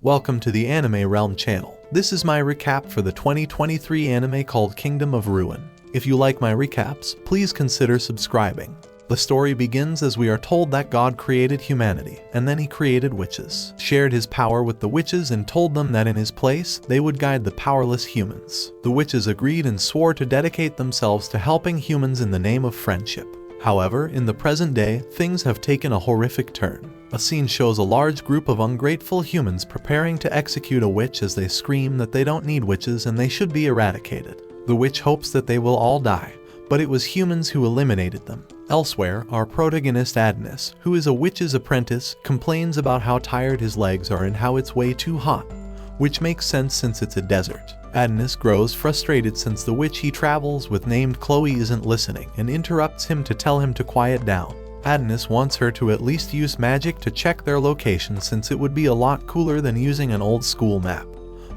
Welcome to the Anime Realm channel. This is my recap for the 2023 anime called Kingdom of Ruin. If you like my recaps, please consider subscribing. The story begins as we are told that God created humanity, and then he created witches, shared his power with the witches and told them that in his place, they would guide the powerless humans. The witches agreed and swore to dedicate themselves to helping humans in the name of friendship. However, in the present day, things have taken a horrific turn. A scene shows a large group of ungrateful humans preparing to execute a witch as they scream that they don't need witches and they should be eradicated. The witch hopes that they will all die, but it was humans who eliminated them. Elsewhere, our protagonist Adnis, who is a witch's apprentice, complains about how tired his legs are and how it's way too hot, which makes sense since it's a desert. Adnis grows frustrated since the witch he travels with named Chloe isn't listening and interrupts him to tell him to quiet down. Adnis wants her to at least use magic to check their location since it would be a lot cooler than using an old school map.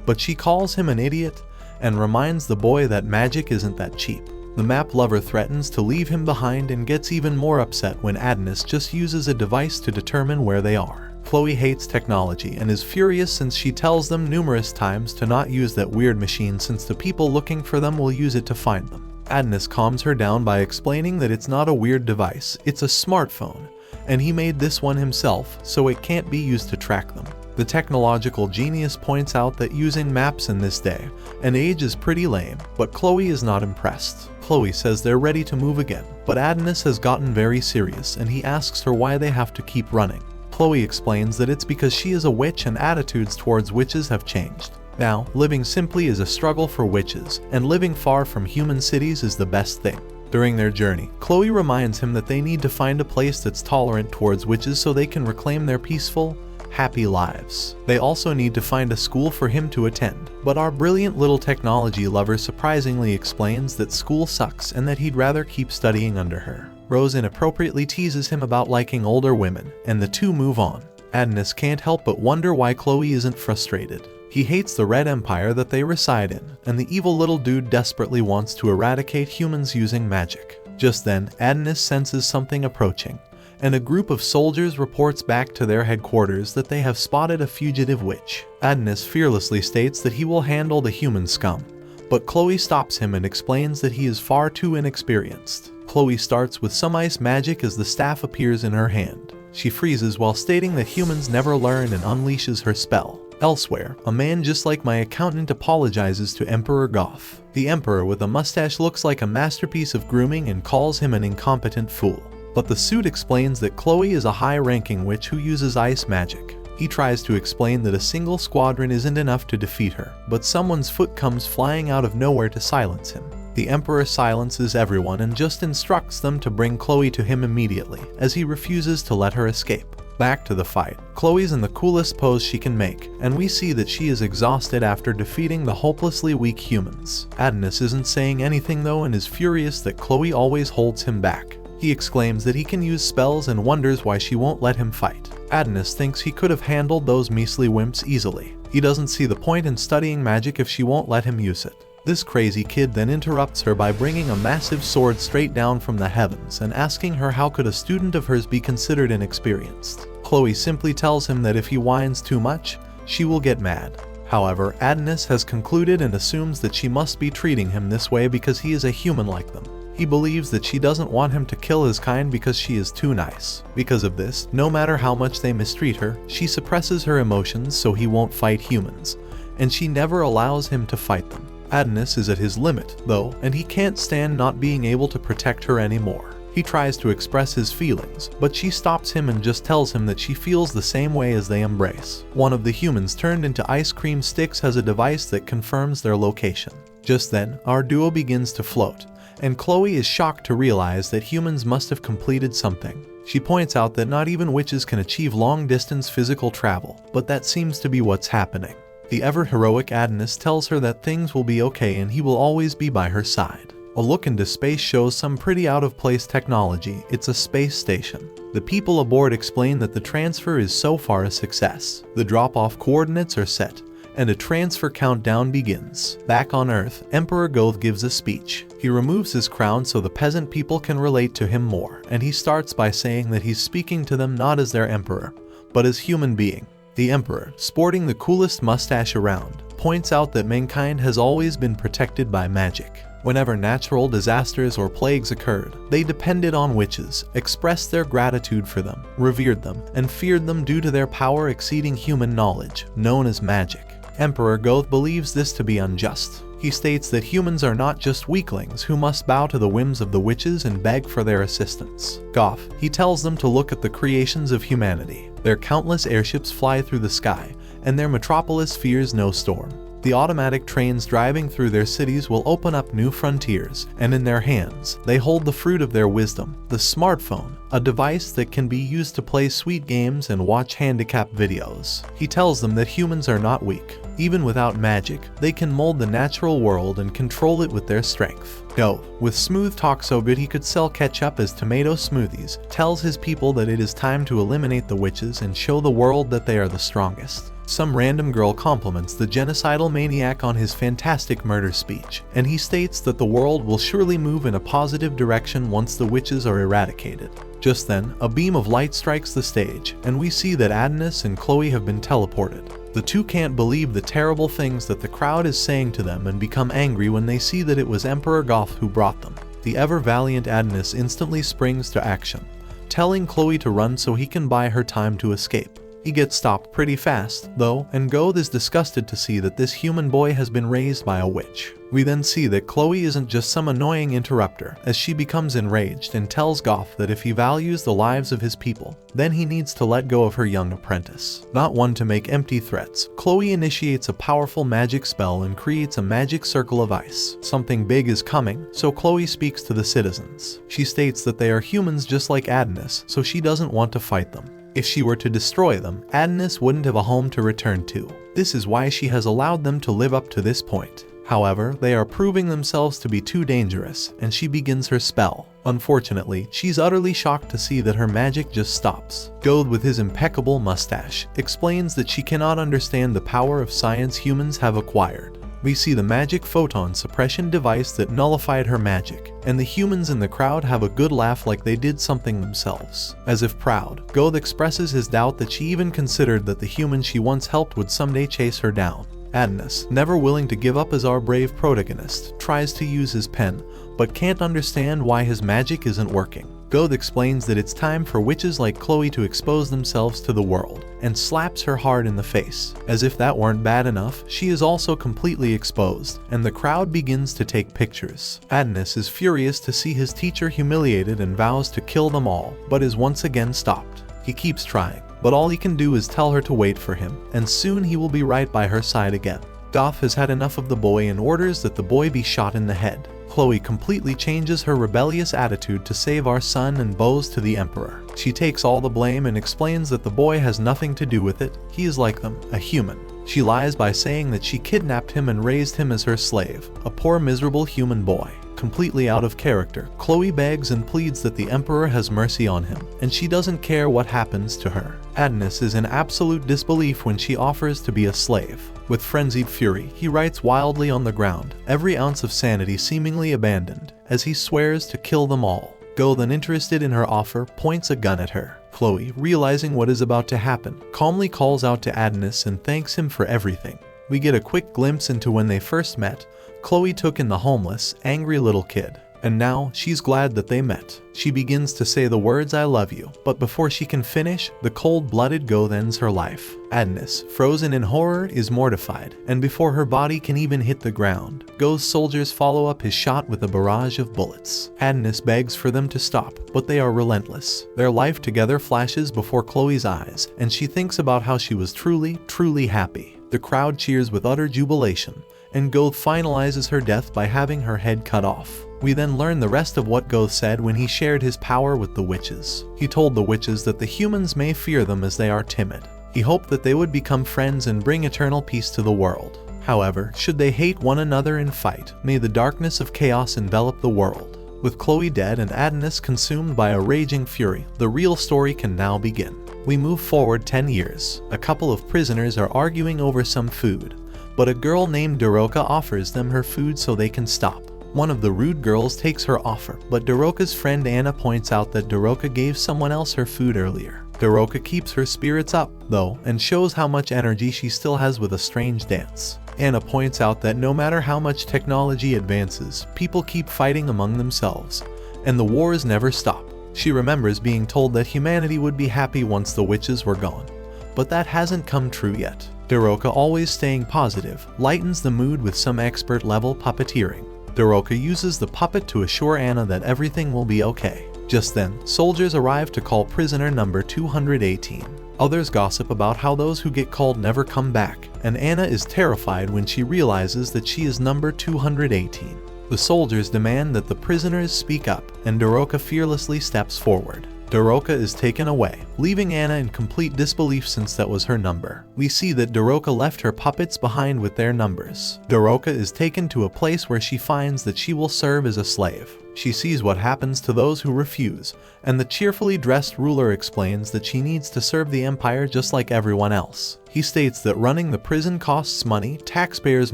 But she calls him an idiot and reminds the boy that magic isn't that cheap. The map lover threatens to leave him behind and gets even more upset when Adnis just uses a device to determine where they are. Chloe hates technology and is furious since she tells them numerous times to not use that weird machine since the people looking for them will use it to find them. Adnis calms her down by explaining that it's not a weird device, it's a smartphone, and he made this one himself, so it can't be used to track them. The technological genius points out that using maps in this day and age is pretty lame, but Chloe is not impressed. Chloe says they're ready to move again, but Adnis has gotten very serious and he asks her why they have to keep running. Chloe explains that it's because she is a witch and attitudes towards witches have changed. Now, living simply is a struggle for witches, and living far from human cities is the best thing. During their journey, Chloe reminds him that they need to find a place that's tolerant towards witches so they can reclaim their peaceful, happy lives. They also need to find a school for him to attend, but our brilliant little technology lover surprisingly explains that school sucks and that he'd rather keep studying under her. Rose inappropriately teases him about liking older women, and the two move on. Adnis can't help but wonder why Chloe isn't frustrated. He hates the Red Empire that they reside in, and the evil little dude desperately wants to eradicate humans using magic. Just then, Adnis senses something approaching, and a group of soldiers reports back to their headquarters that they have spotted a fugitive witch. Adnis fearlessly states that he will handle the human scum, but Chloe stops him and explains that he is far too inexperienced. Chloe starts with some ice magic as the staff appears in her hand. She freezes while stating that humans never learn and unleashes her spell. Elsewhere, a man just like my accountant apologizes to Emperor Goth. The Emperor with a mustache looks like a masterpiece of grooming and calls him an incompetent fool. But the suit explains that Chloe is a high-ranking witch who uses ice magic. He tries to explain that a single squadron isn't enough to defeat her, but someone's foot comes flying out of nowhere to silence him. The Emperor silences everyone and just instructs them to bring Chloe to him immediately, as he refuses to let her escape. Back to the fight. Chloe's in the coolest pose she can make, and we see that she is exhausted after defeating the hopelessly weak humans. Adnis isn't saying anything though and is furious that Chloe always holds him back. He exclaims that he can use spells and wonders why she won't let him fight. Adnis thinks he could have handled those measly wimps easily. He doesn't see the point in studying magic if she won't let him use it. This crazy kid then interrupts her by bringing a massive sword straight down from the heavens and asking her how could a student of hers be considered inexperienced. Chloe simply tells him that if he whines too much, she will get mad. However, Adnis has concluded and assumes that she must be treating him this way because he is a human like them. He believes that she doesn't want him to kill his kind because she is too nice. Because of this, no matter how much they mistreat her, she suppresses her emotions so he won't fight humans, and she never allows him to fight them. Adnis is at his limit, though, and he can't stand not being able to protect her anymore. He tries to express his feelings, but she stops him and just tells him that she feels the same way as they embrace. One of the humans turned into ice cream sticks has a device that confirms their location. Just then, our duo begins to float, and Chloe is shocked to realize that humans must have completed something. She points out that not even witches can achieve long-distance physical travel, but that seems to be what's happening. The ever-heroic Adnis tells her that things will be okay and he will always be by her side. A look into space shows some pretty out-of-place technology. It's a space station. The people aboard explain that the transfer is so far a success. The drop-off coordinates are set, and a transfer countdown begins. Back on Earth, Emperor Goth gives a speech. He removes his crown so the peasant people can relate to him more, and he starts by saying that he's speaking to them not as their emperor, but as human being. The Emperor, sporting the coolest mustache around, points out that mankind has always been protected by magic. Whenever natural disasters or plagues occurred, they depended on witches, expressed their gratitude for them, revered them, and feared them due to their power exceeding human knowledge, known as magic. Emperor Goth believes this to be unjust. He states that humans are not just weaklings who must bow to the whims of the witches and beg for their assistance. Goth, he tells them to look at the creations of humanity. Their countless airships fly through the sky, and their metropolis fears no storm. The automatic trains driving through their cities will open up new frontiers, and in their hands, they hold the fruit of their wisdom, the smartphone, a device that can be used to play sweet games and watch handicap videos. He tells them that humans are not weak. Even without magic, they can mold the natural world and control it with their strength. Goth, with smooth talk so good he could sell ketchup as tomato smoothies, tells his people that it is time to eliminate the witches and show the world that they are the strongest. Some random girl compliments the genocidal maniac on his fantastic murder speech, and he states that the world will surely move in a positive direction once the witches are eradicated. Just then, a beam of light strikes the stage, and we see that Adonis and Chloe have been teleported. The two can't believe the terrible things that the crowd is saying to them and become angry when they see that it was Emperor Goth who brought them. The ever-valiant Adonis instantly springs to action, telling Chloe to run so he can buy her time to escape. He gets stopped pretty fast, though, and Goth is disgusted to see that this human boy has been raised by a witch. We then see that Chloe isn't just some annoying interrupter, as she becomes enraged and tells Goth that if he values the lives of his people, then he needs to let go of her young apprentice. Not one to make empty threats, Chloe initiates a powerful magic spell and creates a magic circle of ice. Something big is coming, so Chloe speaks to the citizens. She states that they are humans just like Adonis, so she doesn't want to fight them. If she were to destroy them, Adonis wouldn't have a home to return to. This is why she has allowed them to live up to this point. However, they are proving themselves to be too dangerous, and she begins her spell. Unfortunately, she's utterly shocked to see that her magic just stops. Goth, with his impeccable mustache, explains that she cannot understand the power of science humans have acquired. We see the magic photon suppression device that nullified her magic, and the humans in the crowd have a good laugh like they did something themselves. As if proud, Goth expresses his doubt that she even considered that the human she once helped would someday chase her down. Adonis, never willing to give up as our brave protagonist, tries to use his pen, but can't understand why his magic isn't working. Goth explains that it's time for witches like Chloe to expose themselves to the world, and slaps her hard in the face. As if that weren't bad enough, she is also completely exposed, and the crowd begins to take pictures. Adonis is furious to see his teacher humiliated and vows to kill them all, but is once again stopped. He keeps trying, but all he can do is tell her to wait for him, and soon he will be right by her side again. Goth has had enough of the boy and orders that the boy be shot in the head. Chloe completely changes her rebellious attitude to save our son and bows to the Emperor. She takes all the blame and explains that the boy has nothing to do with it, he is like them, a human. She lies by saying that she kidnapped him and raised him as her slave, a poor miserable human boy. Completely out of character, Chloe begs and pleads that the Emperor has mercy on him, and she doesn't care what happens to her. Adonis is in absolute disbelief when she offers to be a slave. With frenzied fury, he writes wildly on the ground, every ounce of sanity seemingly abandoned, as he swears to kill them all. Goth, uninterested in her offer, points a gun at her. Chloe, realizing what is about to happen, calmly calls out to Adonis and thanks him for everything. We get a quick glimpse into when they first met. Chloe took in the homeless, angry little kid, and now she's glad that they met. She begins to say the words "I love you," but before she can finish, the cold-blooded Goth ends her life. Adonis, frozen in horror, is mortified, and before her body can even hit the ground, Goth's soldiers follow up his shot with a barrage of bullets. Adonis begs for them to stop, but they are relentless. Their life together flashes before Chloe's eyes, and she thinks about how she was truly happy. The crowd cheers with utter jubilation, and Goth finalizes her death by having her head cut off. We then learn the rest of what Goth said when he shared his power with the witches. He told the witches that the humans may fear them as they are timid. He hoped that they would become friends and bring eternal peace to the world. However, should they hate one another and fight, may the darkness of chaos envelop the world. With Chloe dead and Adonis consumed by a raging fury, the real story can now begin. We move forward 10 years. A couple of prisoners are arguing over some food, but a girl named Daroka offers them her food so they can stop. One of the rude girls takes her offer, but Daroka's friend Anna points out that Daroka gave someone else her food earlier. Daroka keeps her spirits up, though, and shows how much energy she still has with a strange dance. Anna points out that no matter how much technology advances, people keep fighting among themselves, and the wars never stop. She remembers being told that humanity would be happy once the witches were gone, but that hasn't come true yet. Daroka, always staying positive, lightens the mood with some expert-level puppeteering. Daroka uses the puppet to assure Anna that everything will be okay. Just then, soldiers arrive to call prisoner number 218. Others gossip about how those who get called never come back, and Anna is terrified when she realizes that she is number 218. The soldiers demand that the prisoners speak up, and Daroka fearlessly steps forward. Daroka is taken away, leaving Anna in complete disbelief since that was her number. We see that Daroka left her puppets behind with their numbers. Daroka is taken to a place where she finds that she will serve as a slave. She sees what happens to those who refuse, and the cheerfully dressed ruler explains that she needs to serve the empire just like everyone else. He states that running the prison costs money, taxpayers'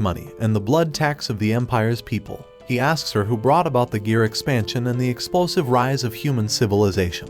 money, and the blood tax of the empire's people. He asks her who brought about the gear expansion and the explosive rise of human civilization,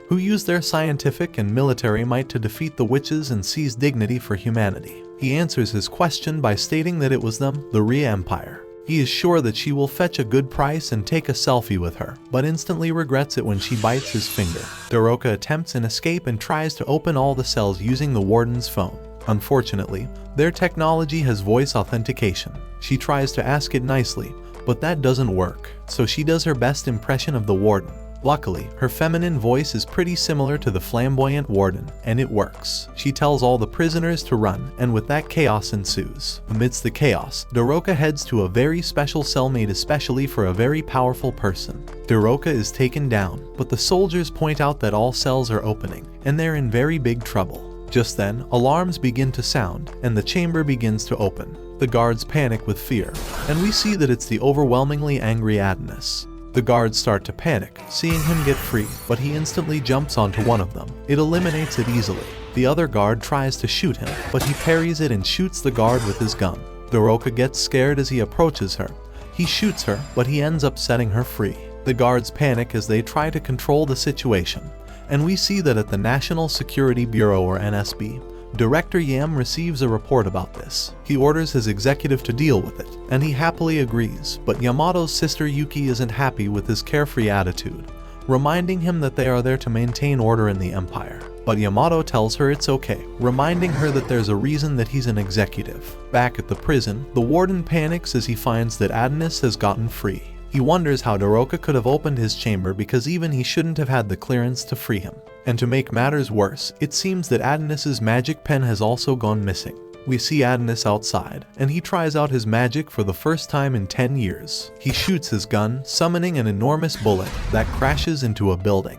who used their scientific and military might to defeat the witches and seize dignity for humanity. He answers his question by stating that it was them, the Rhea Empire. He is sure that she will fetch a good price and take a selfie with her, but instantly regrets it when she bites his finger. Daroka attempts an escape and tries to open all the cells using the warden's phone. Unfortunately, their technology has voice authentication. She tries to ask it nicely, but that doesn't work, so she does her best impression of the warden. Luckily, her feminine voice is pretty similar to the flamboyant warden, and it works. She tells all the prisoners to run, and with that, chaos ensues. Amidst the chaos, Daroka heads to a very special cell made especially for a very powerful person. Daroka is taken down, but the soldiers point out that all cells are opening, and they're in very big trouble. Just then, alarms begin to sound, and the chamber begins to open. The guards panic with fear, and we see that it's the overwhelmingly angry Adonis. The guards start to panic, seeing him get free, but he instantly jumps onto one of them. It eliminates it easily. The other guard tries to shoot him, but he parries it and shoots the guard with his gun. Daroka gets scared as he approaches her. He shoots her, but he ends up setting her free. The guards panic as they try to control the situation, and we see that at the National Security Bureau, or NSB, Director Yam receives a report about this. He orders his executive to deal with it, and he happily agrees, but Yamato's sister Yuki isn't happy with his carefree attitude, reminding him that they are there to maintain order in the empire. But Yamato tells her it's okay, reminding her that there's a reason that he's an executive. Back at the prison, the warden panics as he finds that Adonis has gotten free. He wonders how Daroka could have opened his chamber because even he shouldn't have had the clearance to free him. And to make matters worse, it seems that Adonis's magic pen has also gone missing. We see Adonis outside, and he tries out his magic for the first time in 10 years. He shoots his gun, summoning an enormous bullet that crashes into a building,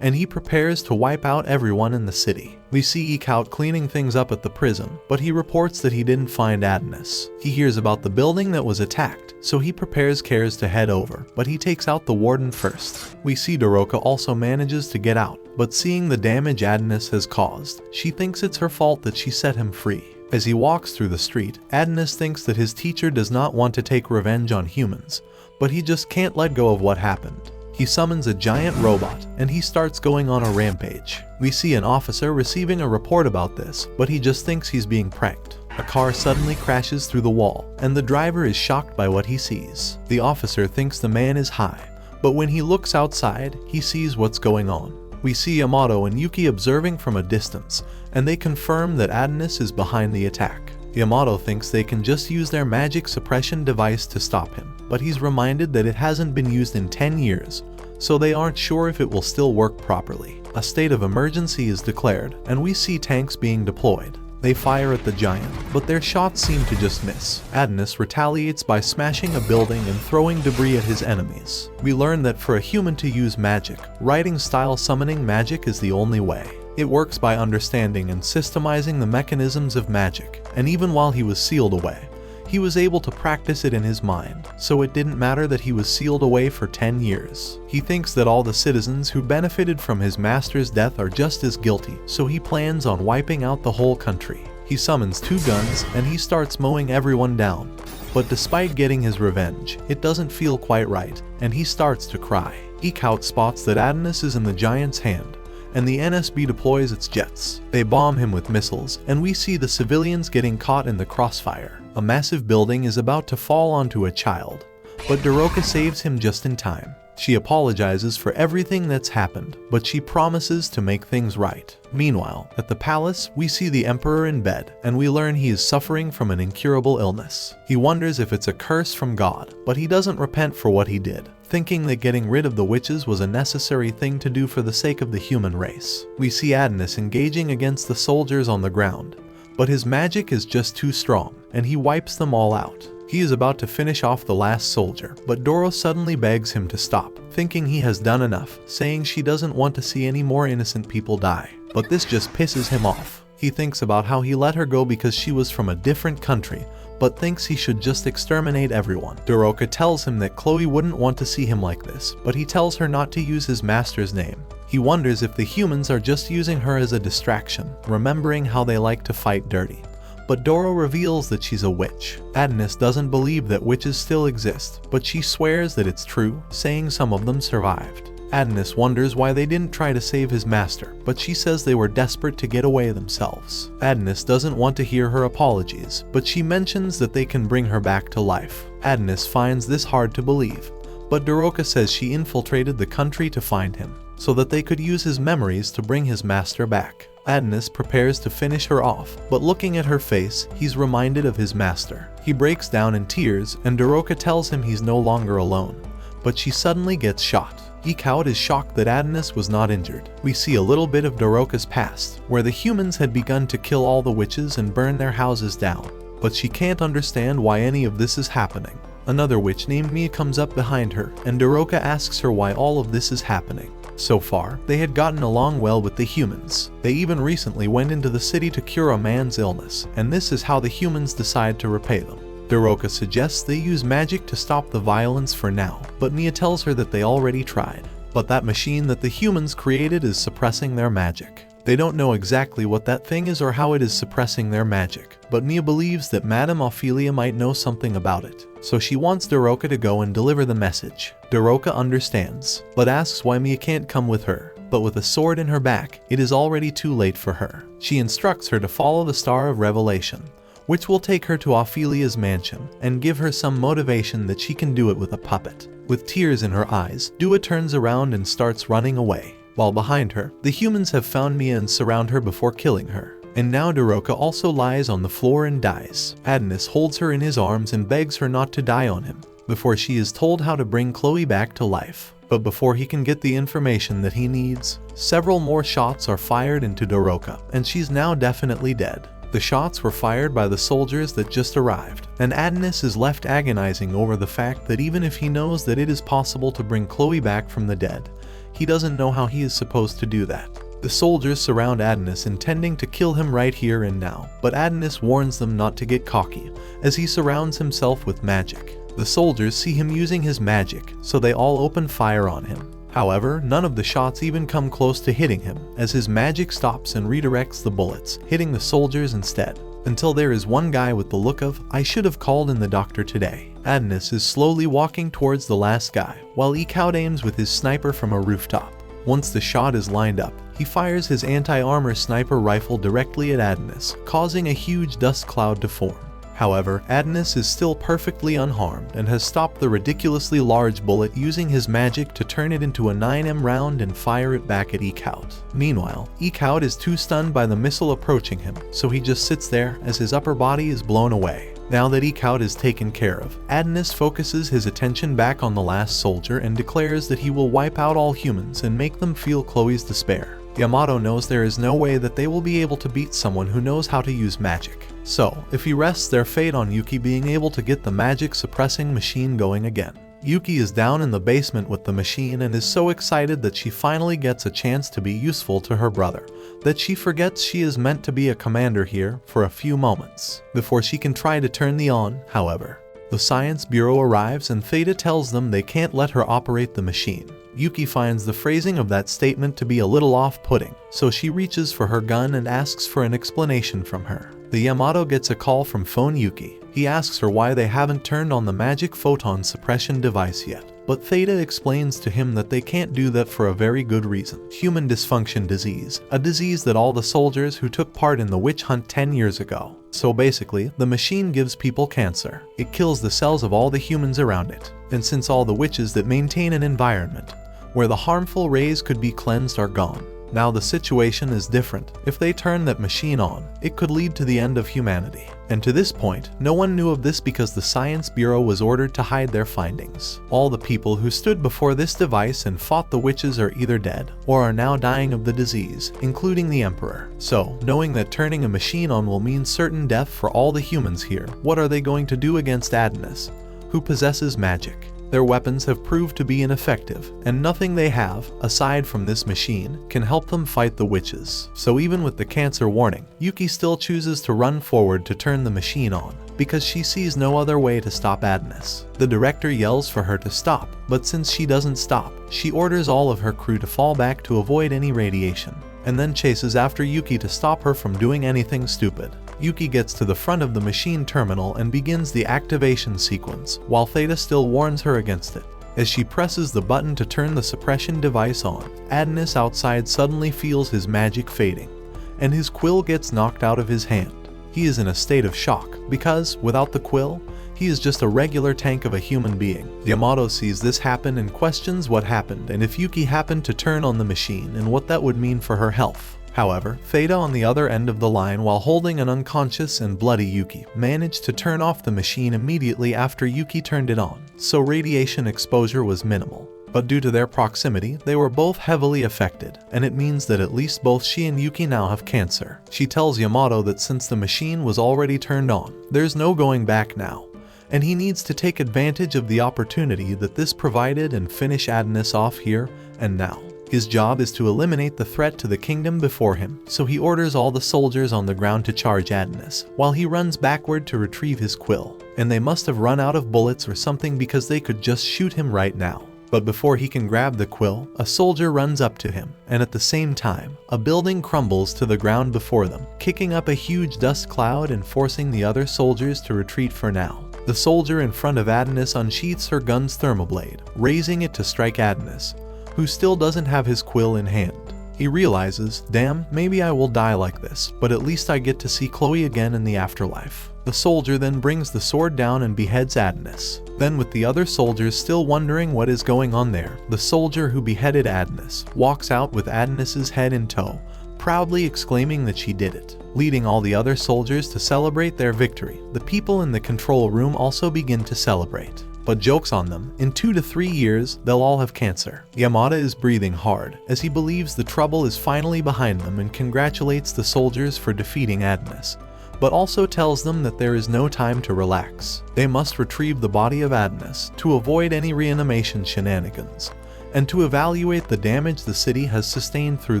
and he prepares to wipe out everyone in the city. We see Eek cleaning things up at the prison, but he reports that he didn't find Adonis. He hears about the building that was attacked, so he prepares Cares to head over, but he takes out the warden first. We see Daroka also manages to get out, but seeing the damage Adonis has caused, she thinks it's her fault that she set him free. As he walks through the street, Adonis thinks that his teacher does not want to take revenge on humans, but he just can't let go of what happened. He summons a giant robot, and he starts going on a rampage. We see an officer receiving a report about this, but he just thinks he's being pranked. A car suddenly crashes through the wall, and the driver is shocked by what he sees. The officer thinks the man is high, but when he looks outside, he sees what's going on. We see Yamato and Yuki observing from a distance, and they confirm that Adonis is behind the attack. Yamato thinks they can just use their magic suppression device to stop him, but he's reminded that it hasn't been used in 10 years, so they aren't sure if it will still work properly. A state of emergency is declared, and we see tanks being deployed. They fire at the giant, but their shots seem to just miss. Adonis retaliates by smashing a building and throwing debris at his enemies. We learn that for a human to use magic, writing-style summoning magic is the only way. It works by understanding and systemizing the mechanisms of magic, and even while he was sealed away, he was able to practice it in his mind, so it didn't matter that he was sealed away for 10 years. He thinks that all the citizens who benefited from his master's death are just as guilty, so he plans on wiping out the whole country. He summons 2 guns, and he starts mowing everyone down. But despite getting his revenge, it doesn't feel quite right, and he starts to cry. Eek spots that Adonis is in the giant's hand, and the NSB deploys its jets. They bomb him with missiles, and we see the civilians getting caught in the crossfire. A massive building is about to fall onto a child, but Doroka saves him just in time. She apologizes for everything that's happened, but she promises to make things right. Meanwhile, at the palace, we see the emperor in bed, and we learn he is suffering from an incurable illness. He wonders if it's a curse from God, but he doesn't repent for what he did, thinking that getting rid of the witches was a necessary thing to do for the sake of the human race. We see Adonis engaging against the soldiers on the ground, but his magic is just too strong, and he wipes them all out. He is about to finish off the last soldier, but Doro suddenly begs him to stop, thinking he has done enough, saying she doesn't want to see any more innocent people die. But this just pisses him off. He thinks about how he let her go because she was from a different country, but thinks he should just exterminate everyone. Doroka tells him that Chloe wouldn't want to see him like this, but he tells her not to use his master's name. He wonders if the humans are just using her as a distraction, remembering how they like to fight dirty. But Doro reveals that she's a witch. Adonis doesn't believe that witches still exist, but she swears that it's true, saying some of them survived. Adonis wonders why they didn't try to save his master, but she says they were desperate to get away themselves. Adonis doesn't want to hear her apologies, but she mentions that they can bring her back to life. Adonis finds this hard to believe, but Doroka says she infiltrated the country to find him, so that they could use his memories to bring his master back. Adonis prepares to finish her off, but looking at her face, he's reminded of his master. He breaks down in tears, and Doroka tells him he's no longer alone, but she suddenly gets shot. Ikaut is shocked that Adonis was not injured. We see a little bit of Doroka's past, where the humans had begun to kill all the witches and burn their houses down, but she can't understand why any of this is happening. Another witch named Mia comes up behind her, and Doroka asks her why all of this is happening. So far, they had gotten along well with the humans. They even recently went into the city to cure a man's illness, and this is how the humans decide to repay them. Doroka suggests they use magic to stop the violence for now, but Mia tells her that they already tried. But that machine that the humans created is suppressing their magic. They don't know exactly what that thing is or how it is suppressing their magic, but Mia believes that Madame Ophelia might know something about it, so she wants Doroka to go and deliver the message. Doroka understands, but asks why Mia can't come with her. But with a sword in her back, it is already too late for her. She instructs her to follow the Star of Revelation, which will take her to Ophelia's mansion and give her some motivation that she can do it with a puppet. With tears in her eyes, Dua turns around and starts running away. While behind her, the humans have found Mia and surround her before killing her. And now Doroka also lies on the floor and dies. Adonis holds her in his arms and begs her not to die on him, before she is told how to bring Chloe back to life. But before he can get the information that he needs, several more shots are fired into Doroka, and she's now definitely dead. The shots were fired by the soldiers that just arrived, and Adonis is left agonizing over the fact that even if he knows that it is possible to bring Chloe back from the dead, he doesn't know how he is supposed to do that. The soldiers surround Adonis, intending to kill him right here and now, but Adonis warns them not to get cocky, as he surrounds himself with magic. The soldiers see him using his magic, so they all open fire on him. However, none of the shots even come close to hitting him, as his magic stops and redirects the bullets, hitting the soldiers instead. Until there is one guy with the look of, "I should have called in the doctor today." Adonis is slowly walking towards the last guy, while Ikaut aims with his sniper from a rooftop. Once the shot is lined up, he fires his anti-armor sniper rifle directly at Adonis, causing a huge dust cloud to form. However, Adonis is still perfectly unharmed and has stopped the ridiculously large bullet using his magic to turn it into a 9mm round and fire it back at Ikaut. Meanwhile, Ikaut is too stunned by the missile approaching him, so he just sits there as his upper body is blown away. Now that Ikaut is taken care of, Adonis focuses his attention back on the last soldier and declares that he will wipe out all humans and make them feel Chloe's despair. Yamato knows there is no way that they will be able to beat someone who knows how to use magic. So, if he rests their fate on Yuki being able to get the magic suppressing machine going again. Yuki is down in the basement with the machine and is so excited that she finally gets a chance to be useful to her brother, that she forgets she is meant to be a commander here for a few moments, before she can try to turn the on, however. The Science Bureau arrives and Theta tells them they can't let her operate the machine. Yuki finds the phrasing of that statement to be a little off-putting, so she reaches for her gun and asks for an explanation from her. The Yamato gets a call from Phone Yuki. He asks her why they haven't turned on the magic photon suppression device yet, but Theta explains to him that they can't do that for a very good reason. Human dysfunction disease, a disease that all the soldiers who took part in the witch hunt 10 years ago. So basically, the machine gives people cancer. It kills the cells of all the humans around it. And since all the witches that maintain an environment where the harmful rays could be cleansed are gone, now the situation is different. If they turn that machine on, it could lead to the end of humanity. And to this point, no one knew of this because the Science Bureau was ordered to hide their findings. All the people who stood before this device and fought the witches are either dead or are now dying of the disease, including the Emperor. So, knowing that turning a machine on will mean certain death for all the humans here, what are they going to do against Adonis, who possesses magic? Their weapons have proved to be ineffective, and nothing they have, aside from this machine, can help them fight the witches. So even with the cancer warning, Yuki still chooses to run forward to turn the machine on, because she sees no other way to stop Adonis. The director yells for her to stop, but since she doesn't stop, she orders all of her crew to fall back to avoid any radiation, and then chases after Yuki to stop her from doing anything stupid. Yuki gets to the front of the machine terminal and begins the activation sequence, while Theta still warns her against it. As she presses the button to turn the suppression device on, Adonis outside suddenly feels his magic fading, and his quill gets knocked out of his hand. He is in a state of shock, because, without the quill, he is just a regular tank of a human being. Yamato sees this happen and questions what happened and if Yuki happened to turn on the machine and what that would mean for her health. However, Theta on the other end of the line, while holding an unconscious and bloody Yuki, managed to turn off the machine immediately after Yuki turned it on, so radiation exposure was minimal. But due to their proximity, they were both heavily affected, and it means that at least both she and Yuki now have cancer. She tells Yamato that since the machine was already turned on, there's no going back now, and he needs to take advantage of the opportunity that this provided and finish Adonis off here and now. His job is to eliminate the threat to the kingdom before him, so he orders all the soldiers on the ground to charge Adonis, while he runs backward to retrieve his quill. And they must have run out of bullets or something because they could just shoot him right now. But before he can grab the quill, a soldier runs up to him, and at the same time, a building crumbles to the ground before them, kicking up a huge dust cloud and forcing the other soldiers to retreat for now. The soldier in front of Adonis unsheaths her gun's thermoblade, raising it to strike Adonis, who still doesn't have his quill in hand. He realizes, damn, maybe I will die like this, but at least I get to see Chloe again in the afterlife. The soldier then brings the sword down and beheads Adonis. Then, with the other soldiers still wondering what is going on there, the soldier who beheaded Adonis walks out with Adonis's head in tow, proudly exclaiming that she did it. Leading all the other soldiers to celebrate their victory, the people in the control room also begin to celebrate. But joke's on them, in 2 to 3 years, they'll all have cancer. Yamada is breathing hard, as he believes the trouble is finally behind them and congratulates the soldiers for defeating Adonis, but also tells them that there is no time to relax. They must retrieve the body of Adonis to avoid any reanimation shenanigans, and to evaluate the damage the city has sustained through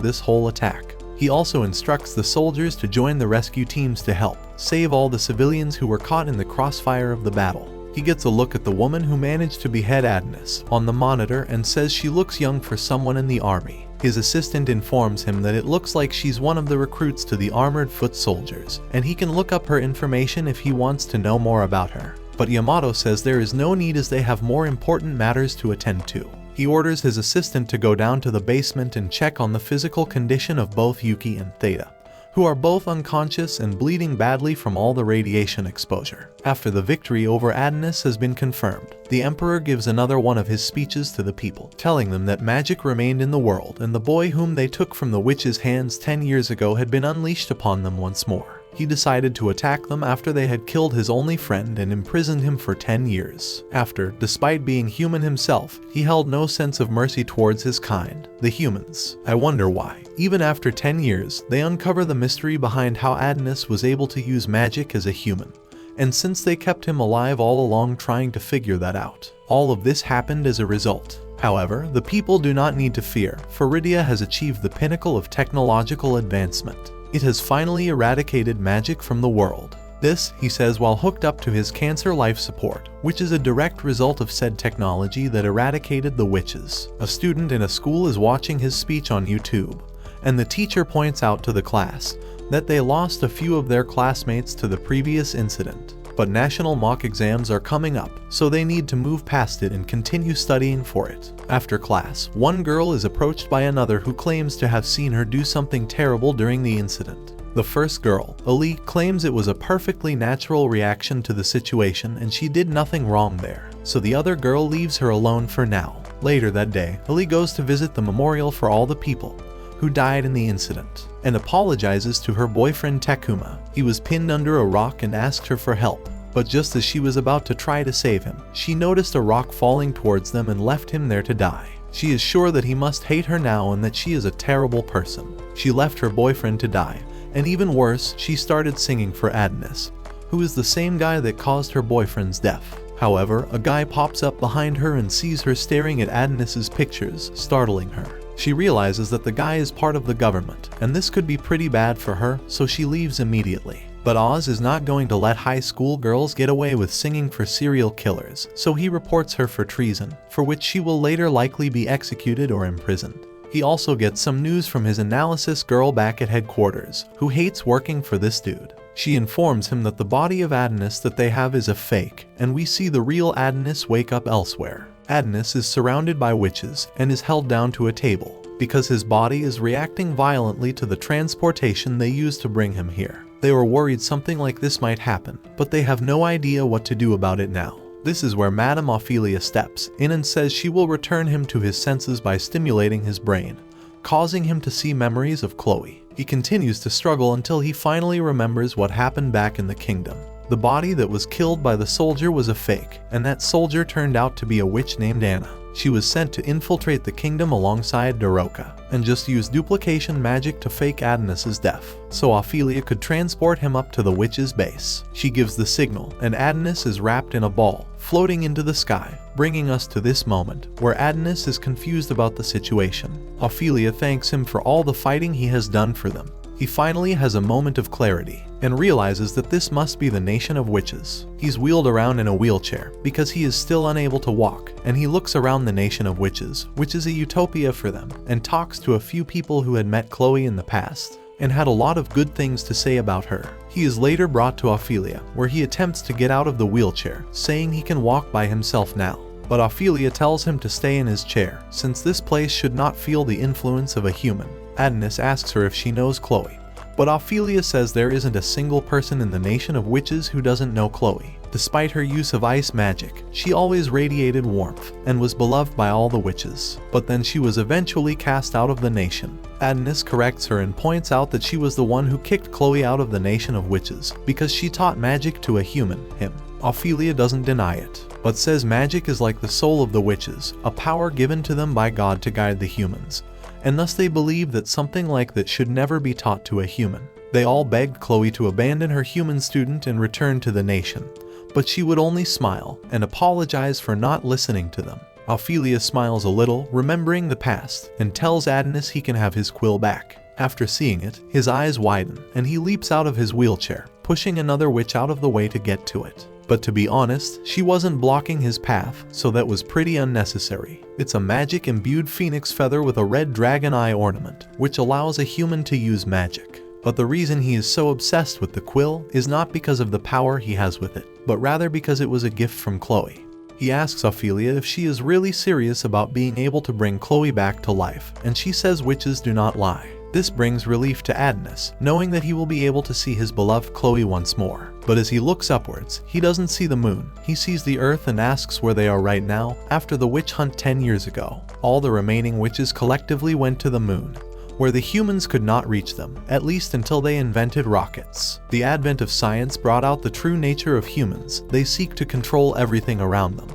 this whole attack. He also instructs the soldiers to join the rescue teams to help save all the civilians who were caught in the crossfire of the battle. He gets a look at the woman who managed to behead Adonis on the monitor and says she looks young for someone in the army. His assistant informs him that it looks like she's one of the recruits to the armored foot soldiers, and he can look up her information if he wants to know more about her. But Yamato says there is no need as they have more important matters to attend to. He orders his assistant to go down to the basement and check on the physical condition of both Yuki and Theta, who are both unconscious and bleeding badly from all the radiation exposure. After the victory over Adonis has been confirmed, the Emperor gives another one of his speeches to the people, telling them that magic remained in the world and the boy whom they took from the witch's hands 10 years ago had been unleashed upon them once more. He decided to attack them after they had killed his only friend and imprisoned him for 10 years. After, despite being human himself, he held no sense of mercy towards his kind, the humans. I wonder why. Even after 10 years, they uncover the mystery behind how Adonis was able to use magic as a human. And since they kept him alive all along trying to figure that out, all of this happened as a result. However, the people do not need to fear, for Rydia has achieved the pinnacle of technological advancement. It has finally eradicated magic from the world. This, he says while hooked up to his cancer life support, which is a direct result of said technology that eradicated the witches. A student in a school is watching his speech on YouTube, and the teacher points out to the class that they lost a few of their classmates to the previous incident. but national mock exams are coming up, so they need to move past it and continue studying for it. After class, one girl is approached by another who claims to have seen her do something terrible during the incident. The first girl, Ali, claims it was a perfectly natural reaction to the situation and she did nothing wrong there, so the other girl leaves her alone for now. Later that day, Ali goes to visit the memorial for all the people who died in the incident, and apologizes to her boyfriend Takuma. He was pinned under a rock and asked her for help, but just as she was about to try to save him, she noticed a rock falling towards them and left him there to die. She is sure that he must hate her now and that she is a terrible person. She left her boyfriend to die, and even worse, she started singing for Adonis, who is the same guy that caused her boyfriend's death. However, a guy pops up behind her and sees her staring at Adonis's pictures, startling her. She realizes that the guy is part of the government, and this could be pretty bad for her, so she leaves immediately. But Oz is not going to let high school girls get away with singing for serial killers, so he reports her for treason, for which she will later likely be executed or imprisoned. He also gets some news from his analysis girl back at headquarters, who hates working for this dude. She informs him that the body of Adonis that they have is a fake, and we see the real Adonis wake up elsewhere. Adonis is surrounded by witches and is held down to a table because his body is reacting violently to the transportation they used to bring him here. They were worried something like this might happen, but they have no idea what to do about it now. This is where Madame Ophelia steps in and says she will return him to his senses by stimulating his brain, causing him to see memories of Chloe. He continues to struggle until he finally remembers what happened back in the kingdom. The body that was killed by the soldier was a fake, and that soldier turned out to be a witch named Anna. She was sent to infiltrate the kingdom alongside Daroka, and just used duplication magic to fake Adonis's death, so Ophelia could transport him up to the witch's base. She gives the signal, and Adonis is wrapped in a ball, floating into the sky, bringing us to this moment, where Adonis is confused about the situation. Ophelia thanks him for all the fighting he has done for them. He finally has a moment of clarity, and realizes that this must be the nation of witches. He's wheeled around in a wheelchair, because he is still unable to walk, and he looks around the nation of witches, which is a utopia for them, and talks to a few people who had met Chloe in the past, and had a lot of good things to say about her. He is later brought to Ophelia, where he attempts to get out of the wheelchair, saying he can walk by himself now. But Ophelia tells him to stay in his chair, since this place should not feel the influence of a human. Adonis asks her if she knows Chloe, but Ophelia says there isn't a single person in the nation of witches who doesn't know Chloe. Despite her use of ice magic, she always radiated warmth and was beloved by all the witches. But then she was eventually cast out of the nation. Adonis corrects her and points out that she was the one who kicked Chloe out of the nation of witches because she taught magic to a human, him. Ophelia doesn't deny it, but says magic is like the soul of the witches, a power given to them by God to guide the humans, and thus they believe that something like that should never be taught to a human. They all begged Chloe to abandon her human student and return to the nation, but she would only smile and apologize for not listening to them. Ophelia smiles a little, remembering the past, and tells Adonis he can have his quill back. After seeing it, his eyes widen, and he leaps out of his wheelchair, pushing another witch out of the way to get to it. But to be honest, she wasn't blocking his path, so that was pretty unnecessary. It's a magic-imbued phoenix feather with a red dragon eye ornament, which allows a human to use magic. But the reason he is so obsessed with the quill is not because of the power he has with it, but rather because it was a gift from Chloe. He asks Ophelia if she is really serious about being able to bring Chloe back to life, and she says witches do not lie. This brings relief to Adonis, knowing that he will be able to see his beloved Chloe once more. But as he looks upwards, he doesn't see the moon. He sees the earth and asks where they are right now after the witch hunt 10 years ago. All the remaining witches collectively went to the moon, where the humans could not reach them, at least until they invented rockets. The advent of science brought out the true nature of humans. They seek to control everything around them,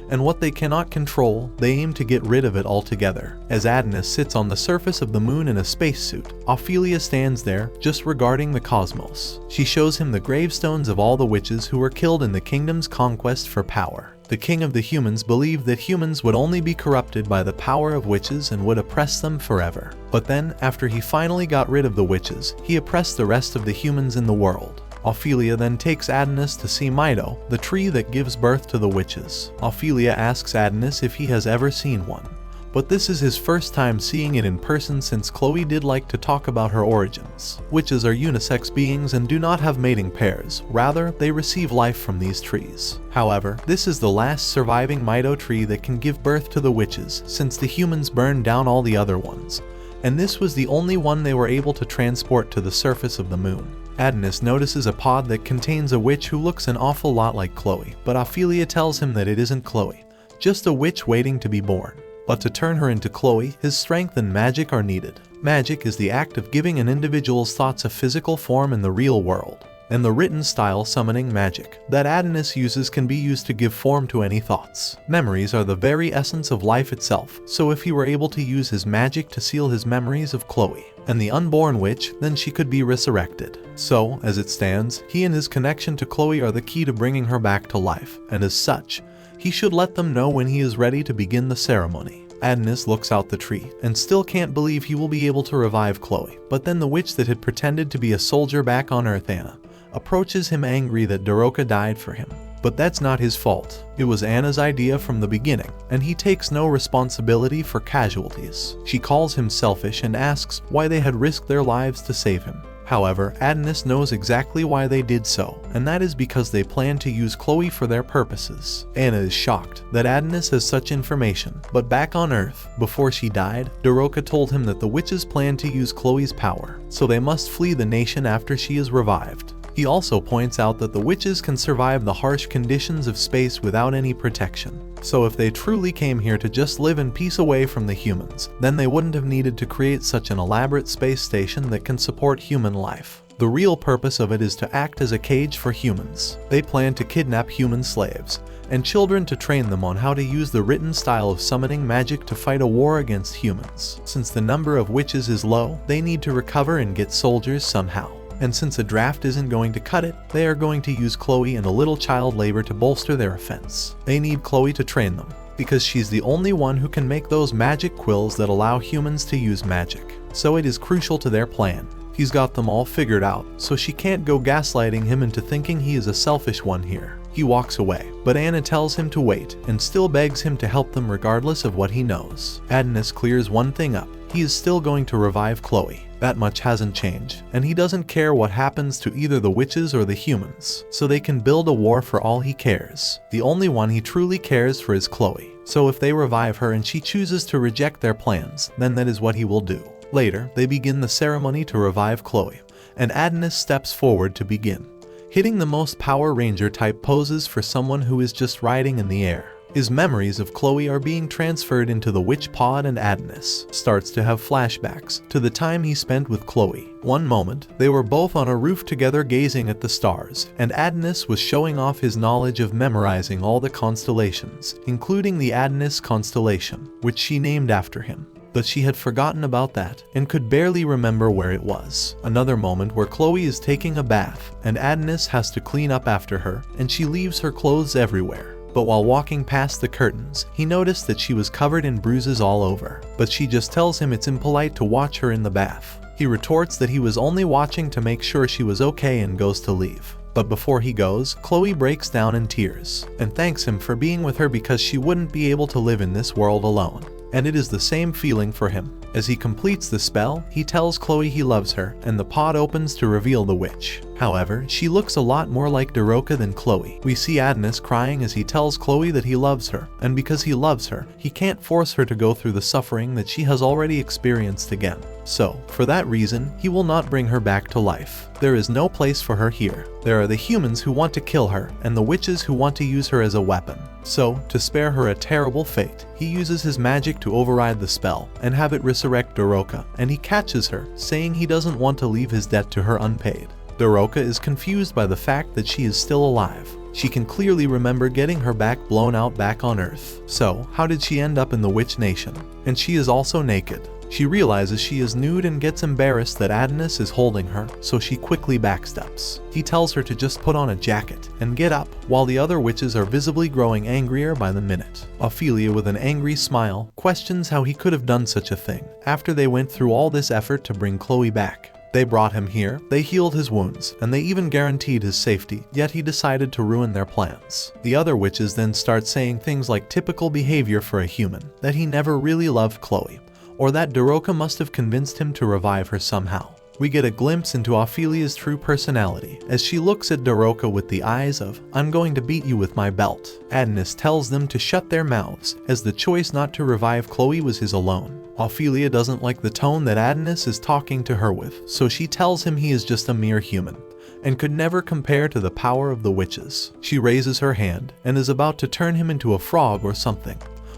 and what they cannot control, they aim to get rid of it altogether. As Adonis sits on the surface of the moon in a spacesuit, Ophelia stands there, just regarding the cosmos. She shows him the gravestones of all the witches who were killed in the kingdom's conquest for power. The king of the humans believed that humans would only be corrupted by the power of witches and would oppress them forever. But then, after he finally got rid of the witches, he oppressed the rest of the humans in the world. Ophelia then takes Adonis to see Mido, the tree that gives birth to the witches. Ophelia asks Adonis if he has ever seen one, but this is his first time seeing it in person since Chloe did like to talk about her origins. Witches are unisex beings and do not have mating pairs, rather they receive life from these trees. However, this is the last surviving Mito tree that can give birth to the witches since the humans burned down all the other ones, and this was the only one they were able to transport to the surface of the moon. Adonis notices a pod that contains a witch who looks an awful lot like Chloe, but Ophelia tells him that it isn't Chloe, just a witch waiting to be born. But to turn her into Chloe, his strength and magic are needed. Magic is the act of giving an individual's thoughts a physical form in the real world, and the written style summoning magic that Adonis uses can be used to give form to any thoughts. Memories are the very essence of life itself, so if he were able to use his magic to seal his memories of Chloe and the unborn witch, then she could be resurrected. So, as it stands, he and his connection to Chloe are the key to bringing her back to life, and as such, he should let them know when he is ready to begin the ceremony. Adonis looks out the tree and still can't believe he will be able to revive Chloe, but then the witch that had pretended to be a soldier back on Earth, Anna, approaches him angry that Daroka died for him. But that's not his fault. It was Anna's idea from the beginning, and he takes no responsibility for casualties. She calls him selfish and asks why they had risked their lives to save him. However, Adonis knows exactly why they did so, and that is because they plan to use Chloe for their purposes. Anna is shocked that Adonis has such information, but back on Earth, before she died, Daroka told him that the witches plan to use Chloe's power, so they must flee the nation after she is revived. He also points out that the witches can survive the harsh conditions of space without any protection. So if they truly came here to just live in peace away from the humans, then they wouldn't have needed to create such an elaborate space station that can support human life. The real purpose of it is to act as a cage for humans. They plan to kidnap human slaves and children to train them on how to use the written style of summoning magic to fight a war against humans. Since the number of witches is low, they need to recover and get soldiers somehow. And since a draft isn't going to cut it, they are going to use Chloe and a little child labor to bolster their offense. They need Chloe to train them, because she's the only one who can make those magic quills that allow humans to use magic. So it is crucial to their plan. He's got them all figured out, so she can't go gaslighting him into thinking he is a selfish one here. He walks away, but Anna tells him to wait and still begs him to help them regardless of what he knows. Adonis clears one thing up. He is still going to revive Chloe. That much hasn't changed, and he doesn't care what happens to either the witches or the humans, so they can build a war for all he cares. The only one he truly cares for is Chloe, so if they revive her and she chooses to reject their plans, then that is what he will do. Later, they begin the ceremony to revive Chloe, and Adonis steps forward to begin, hitting the most Power Ranger type poses for someone who is just riding in the air. His memories of Chloe are being transferred into the witch pod, and Adonis starts to have flashbacks to the time he spent with Chloe. One moment, they were both on a roof together gazing at the stars, and Adonis was showing off his knowledge of memorizing all the constellations, including the Adonis constellation, which she named after him. But she had forgotten about that and could barely remember where it was. Another moment where Chloe is taking a bath, and Adonis has to clean up after her, and she leaves her clothes everywhere. But while walking past the curtains, he noticed that she was covered in bruises all over, but she just tells him it's impolite to watch her in the bath. He retorts that he was only watching to make sure she was okay and goes to leave. But before he goes, Chloe breaks down in tears and thanks him for being with her because she wouldn't be able to live in this world alone. And it is the same feeling for him. As he completes the spell, he tells Chloe he loves her, and the pod opens to reveal the witch. However, she looks a lot more like Daroka than Chloe. We see Adonis crying as he tells Chloe that he loves her, and because he loves her, he can't force her to go through the suffering that she has already experienced again. So, for that reason, he will not bring her back to life. There is no place for her here. There are the humans who want to kill her, and the witches who want to use her as a weapon. So, to spare her a terrible fate, he uses his magic to override the spell and have it resurrect Daroka, and he catches her, saying he doesn't want to leave his debt to her unpaid. Daroka is confused by the fact that she is still alive. She can clearly remember getting her back blown out back on Earth. So, how did she end up in the Witch Nation? And she is also naked. She realizes she is nude and gets embarrassed that Adonis is holding her, so she quickly backsteps. He tells her to just put on a jacket and get up, while the other witches are visibly growing angrier by the minute. Ophelia, with an angry smile, questions how he could have done such a thing after they went through all this effort to bring Chloe back. They brought him here, they healed his wounds, and they even guaranteed his safety, yet he decided to ruin their plans. The other witches then start saying things like typical behavior for a human, that he never really loved Chloe, or that Daroka must have convinced him to revive her somehow. We get a glimpse into Ophelia's true personality as she looks at Daroka with the eyes of, "I'm going to beat you with my belt." Adonis tells them to shut their mouths, as the choice not to revive Chloe was his alone. Ophelia doesn't like the tone that Adonis is talking to her with, so she tells him he is just a mere human, and could never compare to the power of the witches. She raises her hand, and is about to turn him into a frog or something.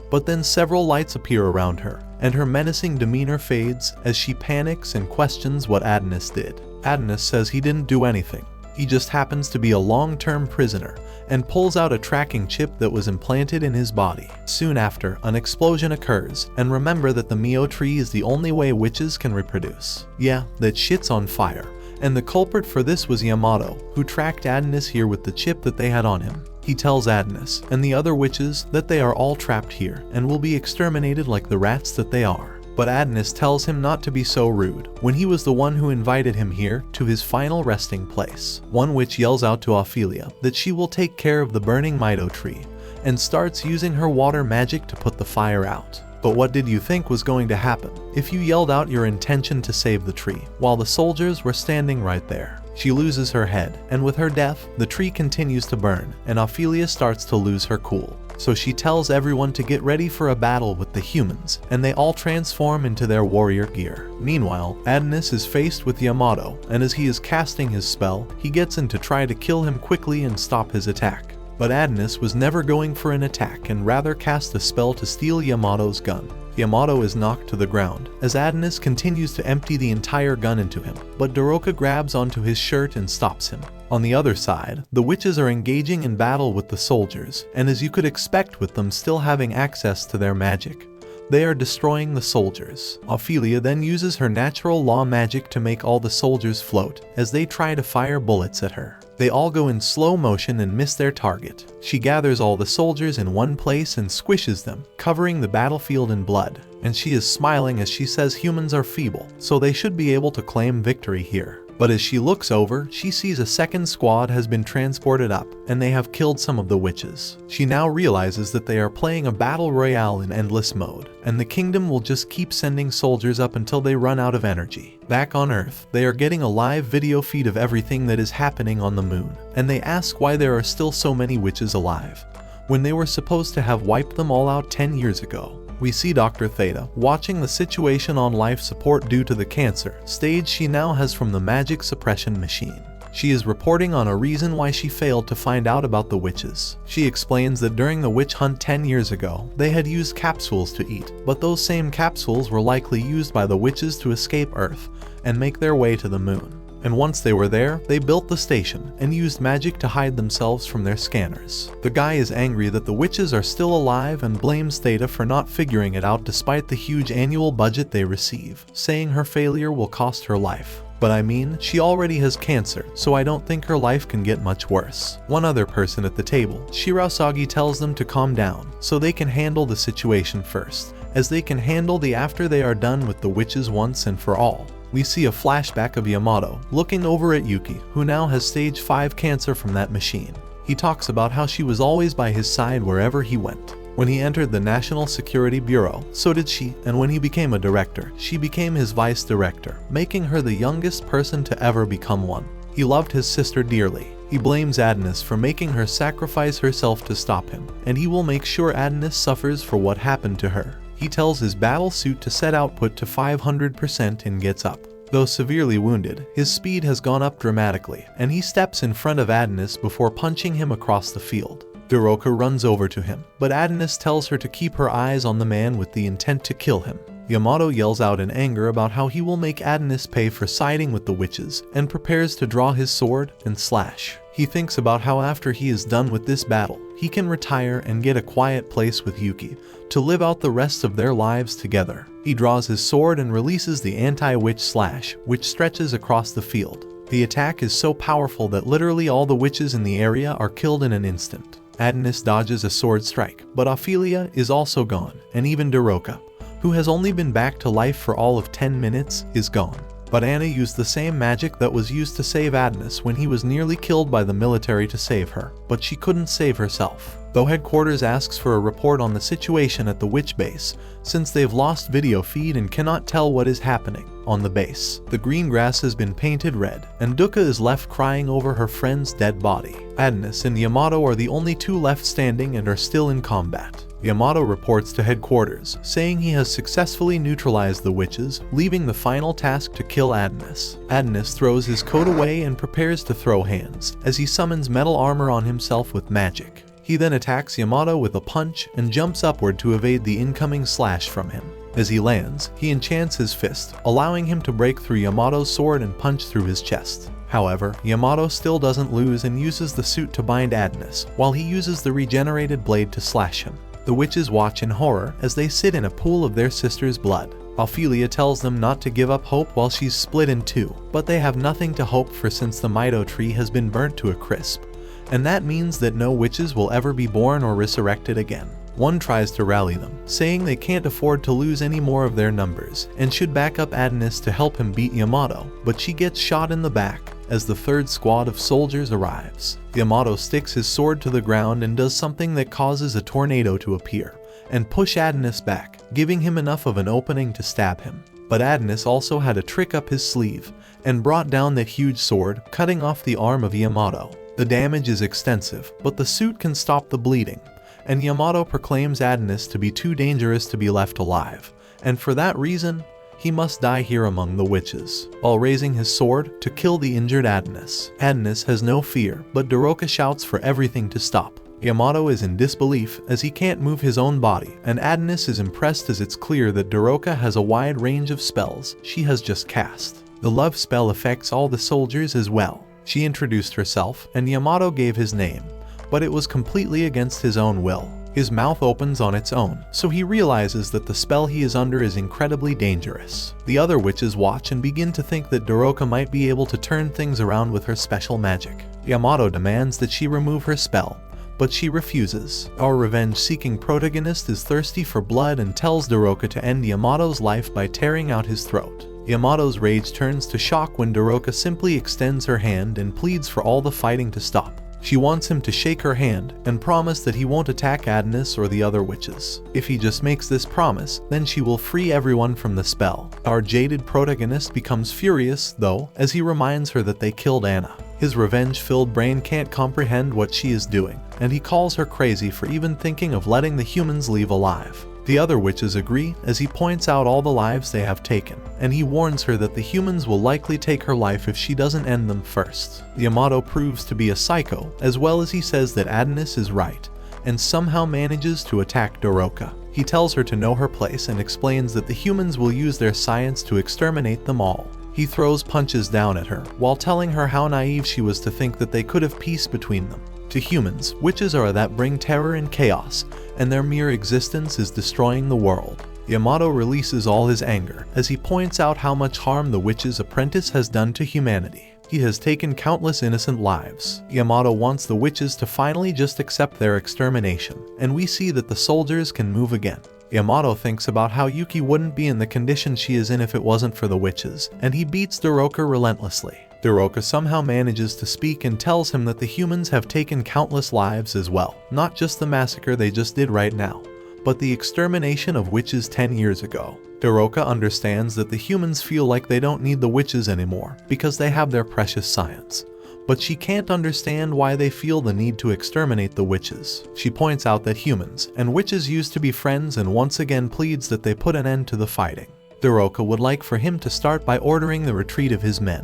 But then several lights appear around her, and her menacing demeanor fades as she panics and questions what Adonis did. Adonis says he didn't do anything. He just happens to be a long-term prisoner, and pulls out a tracking chip that was implanted in his body. Soon after, an explosion occurs, and remember that the Mio tree is the only way witches can reproduce. Yeah, that shit's on fire, and the culprit for this was Yamato, who tracked Adonis here with the chip that they had on him. He tells Adonis and the other witches that they are all trapped here and will be exterminated like the rats that they are. But Adonis tells him not to be so rude, when he was the one who invited him here to his final resting place. One witch yells out to Ophelia that she will take care of the burning Mito tree, and starts using her water magic to put the fire out. But what did you think was going to happen if you yelled out your intention to save the tree, while the soldiers were standing right there? She loses her head, and with her death, the tree continues to burn, and Ophelia starts to lose her cool. So she tells everyone to get ready for a battle with the humans, and they all transform into their warrior gear. Meanwhile, Adonis is faced with Yamato, and as he is casting his spell, he gets in to try to kill him quickly and stop his attack. But Adonis was never going for an attack and rather cast a spell to steal Yamato's gun. Yamato is knocked to the ground, as Adonis continues to empty the entire gun into him, but Daroka grabs onto his shirt and stops him. On the other side, the witches are engaging in battle with the soldiers, and as you could expect with them still having access to their magic, they are destroying the soldiers. Ophelia then uses her natural law magic to make all the soldiers float, as they try to fire bullets at her. They all go in slow motion and miss their target. She gathers all the soldiers in one place and squishes them, covering the battlefield in blood. And she is smiling as she says humans are feeble, so they should be able to claim victory here. But as she looks over, she sees a second squad has been transported up, and they have killed some of the witches. She now realizes that they are playing a battle royale in endless mode, and the kingdom will just keep sending soldiers up until they run out of energy. Back on Earth, they are getting a live video feed of everything that is happening on the moon, and they ask why there are still so many witches alive, when they were supposed to have wiped them all out 10 years ago. We see Dr. Theta watching the situation on life support due to the cancer stage she now has from the magic suppression machine. She is reporting on a reason why she failed to find out about the witches. She explains that during the witch hunt 10 years ago, they had used capsules to eat, but those same capsules were likely used by the witches to escape Earth and make their way to the moon. And once they were there, they built the station and used magic to hide themselves from their scanners. The guy is angry that the witches are still alive and blames Theta for not figuring it out despite the huge annual budget they receive, saying her failure will cost her life. But I mean, she already has cancer, so I don't think her life can get much worse. One other person at the table, Shirasagi, tells them to calm down so they can handle the situation first, as they can handle the after they are done with the witches once and for all. We see a flashback of Yamato looking over at Yuki, who now has stage 5 cancer from that machine. He talks about how she was always by his side wherever he went. When he entered the National Security Bureau, so did she, and when he became a director, she became his vice director, making her the youngest person to ever become one. He loved his sister dearly. He blames Adonis for making her sacrifice herself to stop him, and he will make sure Adonis suffers for what happened to her. He tells his battle suit to set output to 500% and gets up. Though severely wounded, his speed has gone up dramatically, and he steps in front of Adonis before punching him across the field. Daroka runs over to him, but Adonis tells her to keep her eyes on the man with the intent to kill him. Yamato yells out in anger about how he will make Adonis pay for siding with the witches, and prepares to draw his sword and slash. He thinks about how after he is done with this battle, he can retire and get a quiet place with Yuki to live out the rest of their lives together. He draws his sword and releases the anti-witch slash, which stretches across the field. The attack is so powerful that literally all the witches in the area are killed in an instant. Adonis dodges a sword strike, but Ophelia is also gone, and even Daroka, who has only been back to life for all of 10 minutes, is gone. But Anna used the same magic that was used to save Adnis when he was nearly killed by the military to save her, but she couldn't save herself. Though headquarters asks for a report on the situation at the witch base, since they've lost video feed and cannot tell what is happening on the base. The green grass has been painted red, and Duka is left crying over her friend's dead body. Adnis and Yamato are the only two left standing and are still in combat. Yamato reports to headquarters, saying he has successfully neutralized the witches, leaving the final task to kill Adnis. Adnis throws his coat away and prepares to throw hands, as he summons metal armor on himself with magic. He then attacks Yamato with a punch and jumps upward to evade the incoming slash from him. As he lands, he enchants his fist, allowing him to break through Yamato's sword and punch through his chest. However, Yamato still doesn't lose and uses the suit to bind Adnis, while he uses the regenerated blade to slash him. The witches watch in horror as they sit in a pool of their sister's blood. Ophelia tells them not to give up hope while she's split in two, but they have nothing to hope for since the Mido tree has been burnt to a crisp. And that means that no witches will ever be born or resurrected again. One tries to rally them, saying they can't afford to lose any more of their numbers, and should back up Adnis to help him beat Yamato, but she gets shot in the back as the third squad of soldiers arrives. Yamato sticks his sword to the ground and does something that causes a tornado to appear, and push Adnis back, giving him enough of an opening to stab him. But Adnis also had a trick up his sleeve, and brought down that huge sword, cutting off the arm of Yamato. The damage is extensive, but the suit can stop the bleeding, and Yamato proclaims Adnis to be too dangerous to be left alive, and for that reason, he must die here among the witches, while raising his sword to kill the injured Adnis. Adnis has no fear, but Daroka shouts for everything to stop. Yamato is in disbelief as he can't move his own body, and Adnis is impressed as it's clear that Daroka has a wide range of spells she has just cast. The love spell affects all the soldiers as well. She introduced herself, and Yamato gave his name, but it was completely against his own will. His mouth opens on its own, so he realizes that the spell he is under is incredibly dangerous. The other witches watch and begin to think that Daroka might be able to turn things around with her special magic. Yamato demands that she remove her spell, but she refuses. Our revenge-seeking protagonist is thirsty for blood and tells Daroka to end Yamato's life by tearing out his throat. Yamato's rage turns to shock when Daroka simply extends her hand and pleads for all the fighting to stop. She wants him to shake her hand and promise that he won't attack Adnis or the other witches. If he just makes this promise, then she will free everyone from the spell. Our jaded protagonist becomes furious, though, as he reminds her that they killed Anna. His revenge-filled brain can't comprehend what she is doing, and he calls her crazy for even thinking of letting the humans leave alive. The other witches agree as he points out all the lives they have taken, and he warns her that the humans will likely take her life if she doesn't end them first. Yamato proves to be a psycho, as well as he says that Adnis is right, and somehow manages to attack Daroka. He tells her to know her place and explains that the humans will use their science to exterminate them all. He throws punches down at her, while telling her how naive she was to think that they could have peace between them. To humans, witches are that bring terror and chaos, and their mere existence is destroying the world. Yamato releases all his anger as he points out how much harm the witch's apprentice has done to humanity. He has taken countless innocent lives. Yamato wants the witches to finally just accept their extermination, and we see that the soldiers can move again. Yamato thinks about how Yuki wouldn't be in the condition she is in if it wasn't for the witches, and he beats Daroka relentlessly. Daroka somehow manages to speak and tells him that the humans have taken countless lives as well, not just the massacre they just did right now, but the extermination of witches 10 years ago. Daroka understands that the humans feel like they don't need the witches anymore because they have their precious science, but she can't understand why they feel the need to exterminate the witches. She points out that humans and witches used to be friends and once again pleads that they put an end to the fighting. Daroka would like for him to start by ordering the retreat of his men,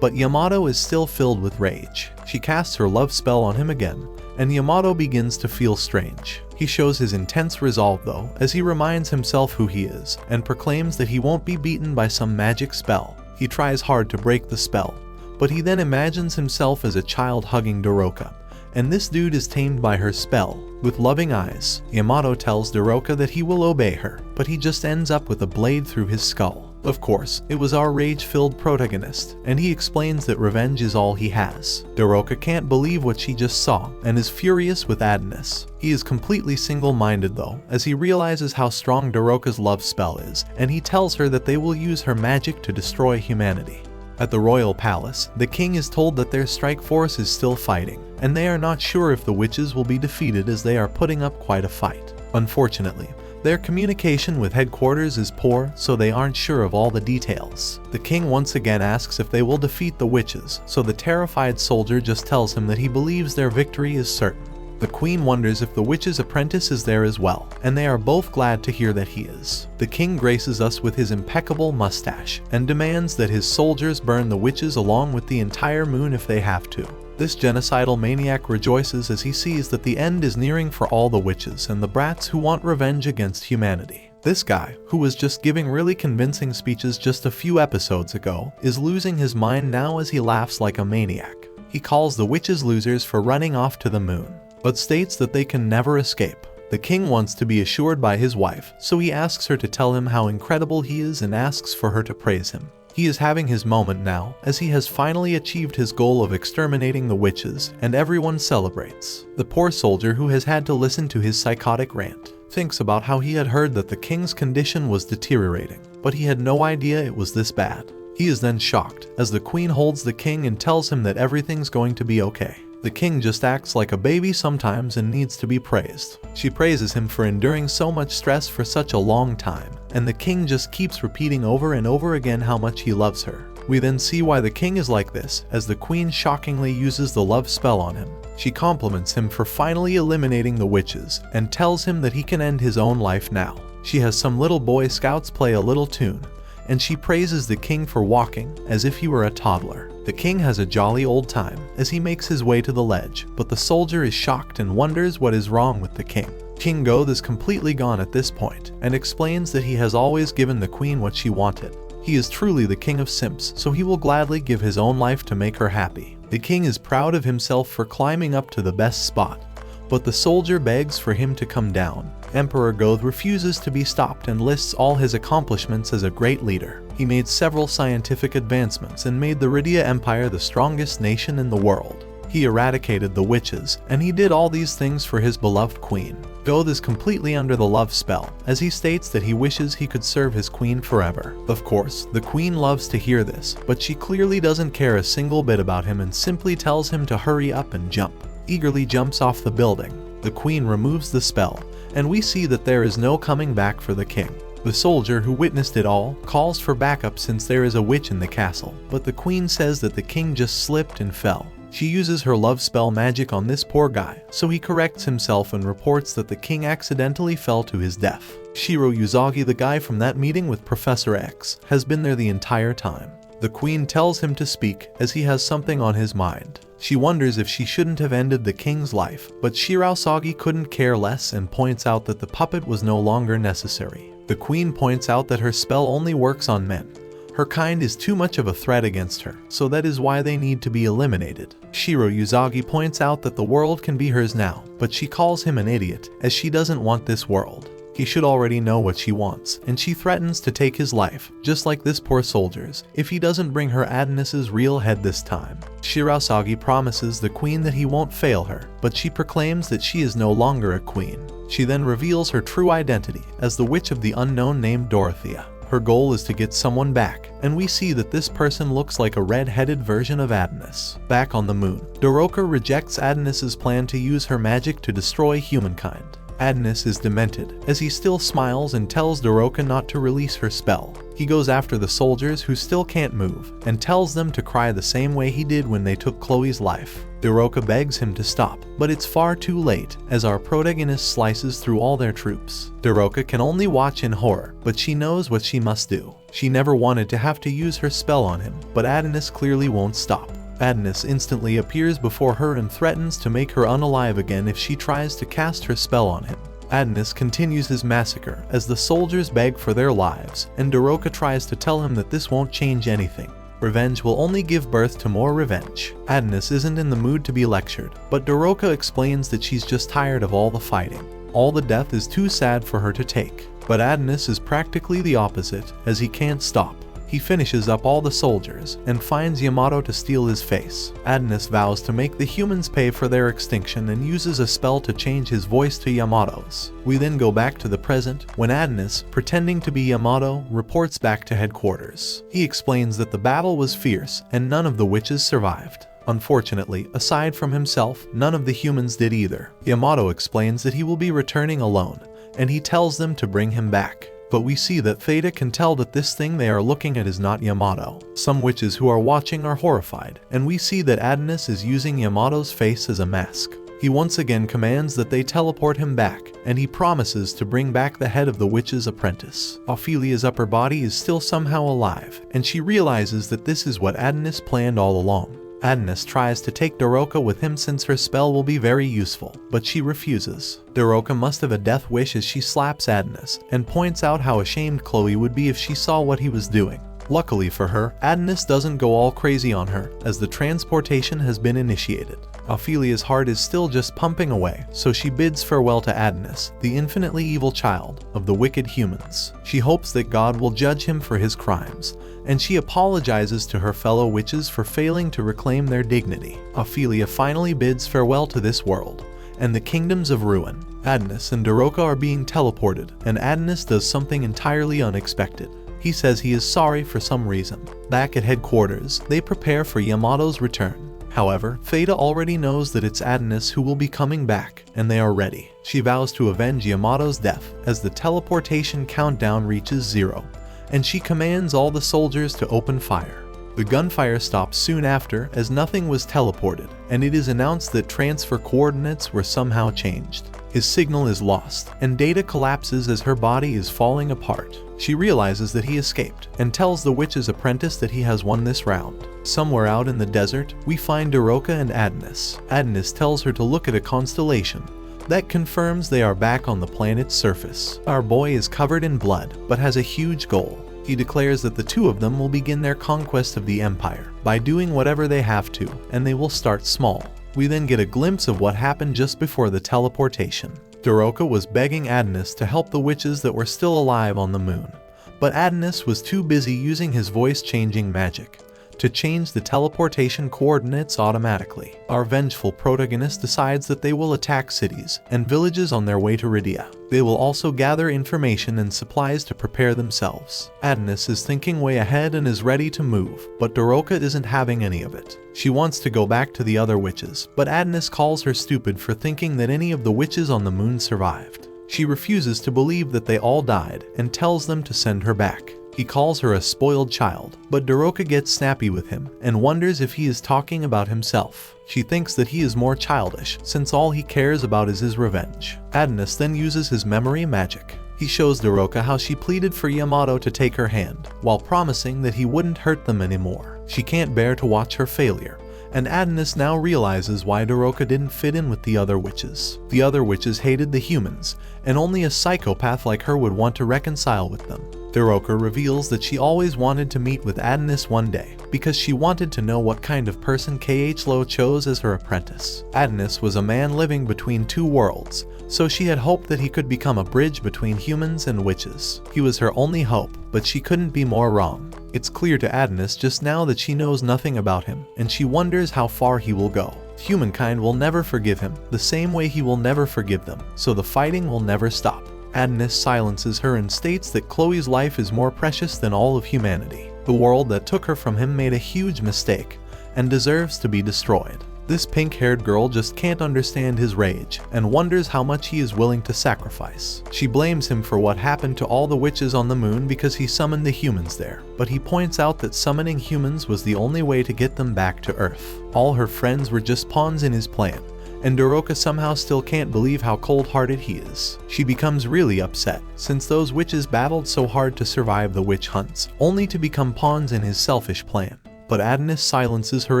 but Yamato is still filled with rage. She casts her love spell on him again, and Yamato begins to feel strange. He shows his intense resolve though, as he reminds himself who he is, and proclaims that he won't be beaten by some magic spell. He tries hard to break the spell, but he then imagines himself as a child hugging Daroka, and this dude is tamed by her spell. With loving eyes, Yamato tells Daroka that he will obey her, but he just ends up with a blade through his skull. Of course, it was our rage-filled protagonist, and he explains that revenge is all he has. Daroka can't believe what she just saw, and is furious with Adonis. He is completely single-minded though, as he realizes how strong Daroka's love spell is, and he tells her that they will use her magic to destroy humanity. At the royal palace, the king is told that their strike force is still fighting, and they are not sure if the witches will be defeated as they are putting up quite a fight. Unfortunately, their communication with headquarters is poor, so they aren't sure of all the details. The king once again asks if they will defeat the witches, so the terrified soldier just tells him that he believes their victory is certain. The queen wonders if the witch's apprentice is there as well, and they are both glad to hear that he is. The king graces us with his impeccable mustache, and demands that his soldiers burn the witches along with the entire moon if they have to. This genocidal maniac rejoices as he sees that the end is nearing for all the witches and the brats who want revenge against humanity. This guy, who was just giving really convincing speeches just a few episodes ago, is losing his mind now as he laughs like a maniac. He calls the witches losers for running off to the moon, but states that they can never escape. The king wants to be assured by his wife, so he asks her to tell him how incredible he is and asks for her to praise him. He is having his moment now, as he has finally achieved his goal of exterminating the witches, and everyone celebrates. The poor soldier, who has had to listen to his psychotic rant, thinks about how he had heard that the king's condition was deteriorating, but he had no idea it was this bad. He is then shocked, as the queen holds the king and tells him that everything's going to be okay. The king just acts like a baby sometimes and needs to be praised. She praises him for enduring so much stress for such a long time, and the king just keeps repeating over and over again how much he loves her. We then see why the king is like this, as the queen shockingly uses the love spell on him. She compliments him for finally eliminating the witches, and tells him that he can end his own life now. She has some little boy scouts play a little tune, and she praises the king for walking as if he were a toddler. The king has a jolly old time as he makes his way to the ledge, but the soldier is shocked and wonders what is wrong with the king. King Goth is completely gone at this point, and explains that he has always given the queen what she wanted. He is truly the king of simps, so he will gladly give his own life to make her happy. The king is proud of himself for climbing up to the best spot, but the soldier begs for him to come down. Emperor Goth refuses to be stopped and lists all his accomplishments as a great leader. He made several scientific advancements and made the Rydia Empire the strongest nation in the world. He eradicated the witches, and he did all these things for his beloved queen. Goth is completely under the love spell, as he states that he wishes he could serve his queen forever. Of course, the queen loves to hear this, but she clearly doesn't care a single bit about him and simply tells him to hurry up and jump. Eagerly jumps off the building. The queen removes the spell, and we see that there is no coming back for the king. The soldier, who witnessed it all, calls for backup since there is a witch in the castle, but the queen says that the king just slipped and fell. She uses her love spell magic on this poor guy, so he corrects himself and reports that the king accidentally fell to his death. Shiro Uzagi, the guy from that meeting with Professor X, has been there the entire time. The queen tells him to speak, as he has something on his mind. She wonders if she shouldn't have ended the king's life, but Shirausagi couldn't care less and points out that the puppet was no longer necessary. The queen points out that her spell only works on men. Her kind is too much of a threat against her, so that is why they need to be eliminated. Shiro Uzagi points out that the world can be hers now, but she calls him an idiot, as she doesn't want this world. He should already know what she wants, and she threatens to take his life, just like this poor soldier's, if he doesn't bring her Adonis's real head this time. Shirausagi promises the queen that he won't fail her, but she proclaims that she is no longer a queen. She then reveals her true identity as the witch of the unknown named Dorothea. Her goal is to get someone back, and we see that this person looks like a red-headed version of Adonis. Back on the moon, Daroka rejects Adonis's plan to use her magic to destroy humankind. Adonis is demented, as he still smiles and tells Daroka not to release her spell. He goes after the soldiers who still can't move, and tells them to cry the same way he did when they took Chloe's life. Daroka begs him to stop, but it's far too late, as our protagonist slices through all their troops. Daroka can only watch in horror, but she knows what she must do. She never wanted to have to use her spell on him, but Adonis clearly won't stop. Adonis instantly appears before her and threatens to make her unalive again if she tries to cast her spell on him. Adonis continues his massacre as the soldiers beg for their lives, and Daroka tries to tell him that this won't change anything. Revenge will only give birth to more revenge. Adonis isn't in the mood to be lectured, but Daroka explains that she's just tired of all the fighting. All the death is too sad for her to take. But Adonis is practically the opposite, as he can't stop. He finishes up all the soldiers and finds Yamato to steal his face. Adonis vows to make the humans pay for their extinction and uses a spell to change his voice to Yamato's. We then go back to the present when Adonis, pretending to be Yamato, reports back to headquarters. He explains that the battle was fierce and none of the witches survived. Unfortunately, aside from himself, none of the humans did either. Yamato explains that he will be returning alone, and he tells them to bring him back. But we see that Theta can tell that this thing they are looking at is not Yamato. Some witches who are watching are horrified, and we see that Adonis is using Yamato's face as a mask. He once again commands that they teleport him back, and he promises to bring back the head of the witch's apprentice. Ophelia's upper body is still somehow alive, and she realizes that this is what Adonis planned all along. Adonis tries to take Doroka with him since her spell will be very useful, but she refuses. Doroka must have a death wish as she slaps Adonis and points out how ashamed Chloe would be if she saw what he was doing. Luckily for her, Adonis doesn't go all crazy on her as the transportation has been initiated. Ophelia's heart is still just pumping away, so she bids farewell to Adonis, the infinitely evil child of the wicked humans. She hopes that God will judge him for his crimes, and she apologizes to her fellow witches for failing to reclaim their dignity. Ophelia finally bids farewell to this world and the kingdoms of ruin. Adonis and Doroka are being teleported, and Adonis does something entirely unexpected. He says he is sorry for some reason. Back at headquarters, they prepare for Yamato's return. However, Theta already knows that it's Adonis who will be coming back, and they are ready. She vows to avenge Yamato's death as the teleportation countdown reaches 0, and she commands all the soldiers to open fire. The gunfire stops soon after as nothing was teleported, and it is announced that transfer coordinates were somehow changed. His signal is lost, and Data collapses as her body is falling apart. She realizes that he escaped, and tells the witch's apprentice that he has won this round. Somewhere out in the desert, we find Doroka and Adonis. Adonis tells her to look at a constellation that confirms they are back on the planet's surface. Our boy is covered in blood, but has a huge goal. He declares that the two of them will begin their conquest of the Empire by doing whatever they have to, and they will start small. We then get a glimpse of what happened just before the teleportation. Doroka was begging Adonis to help the witches that were still alive on the moon, but Adonis was too busy using his voice-changing magic to change the teleportation coordinates automatically. Our vengeful protagonist decides that they will attack cities and villages on their way to Rydia. They will also gather information and supplies to prepare themselves. Adonis is thinking way ahead and is ready to move, but Doroka isn't having any of it. She wants to go back to the other witches, but Adonis calls her stupid for thinking that any of the witches on the moon survived. She refuses to believe that they all died and tells them to send her back. He calls her a spoiled child, but Doroka gets snappy with him and wonders if he is talking about himself. She thinks that he is more childish since all he cares about is his revenge. Adonis then uses his memory magic. He shows Doroka how she pleaded for Yamato to take her hand, while promising that he wouldn't hurt them anymore. She can't bear to watch her failure, and Adonis now realizes why Doroka didn't fit in with the other witches. The other witches hated the humans, and only a psychopath like her would want to reconcile with them. Doroka reveals that she always wanted to meet with Adonis one day, because she wanted to know what kind of person Kh-Lo chose as her apprentice. Adonis was a man living between two worlds, so she had hoped that he could become a bridge between humans and witches. He was her only hope, but she couldn't be more wrong. It's clear to Adonis just now that she knows nothing about him, and she wonders how far he will go. Humankind will never forgive him, the same way he will never forgive them, so the fighting will never stop. Adonis silences her and states that Chloe's life is more precious than all of humanity. The world that took her from him made a huge mistake and deserves to be destroyed. This pink-haired girl just can't understand his rage and wonders how much he is willing to sacrifice. She blames him for what happened to all the witches on the moon because he summoned the humans there, but he points out that summoning humans was the only way to get them back to Earth. All her friends were just pawns in his plan, and Doroka somehow still can't believe how cold-hearted he is. She becomes really upset, since those witches battled so hard to survive the witch hunts, only to become pawns in his selfish plan. But Adonis silences her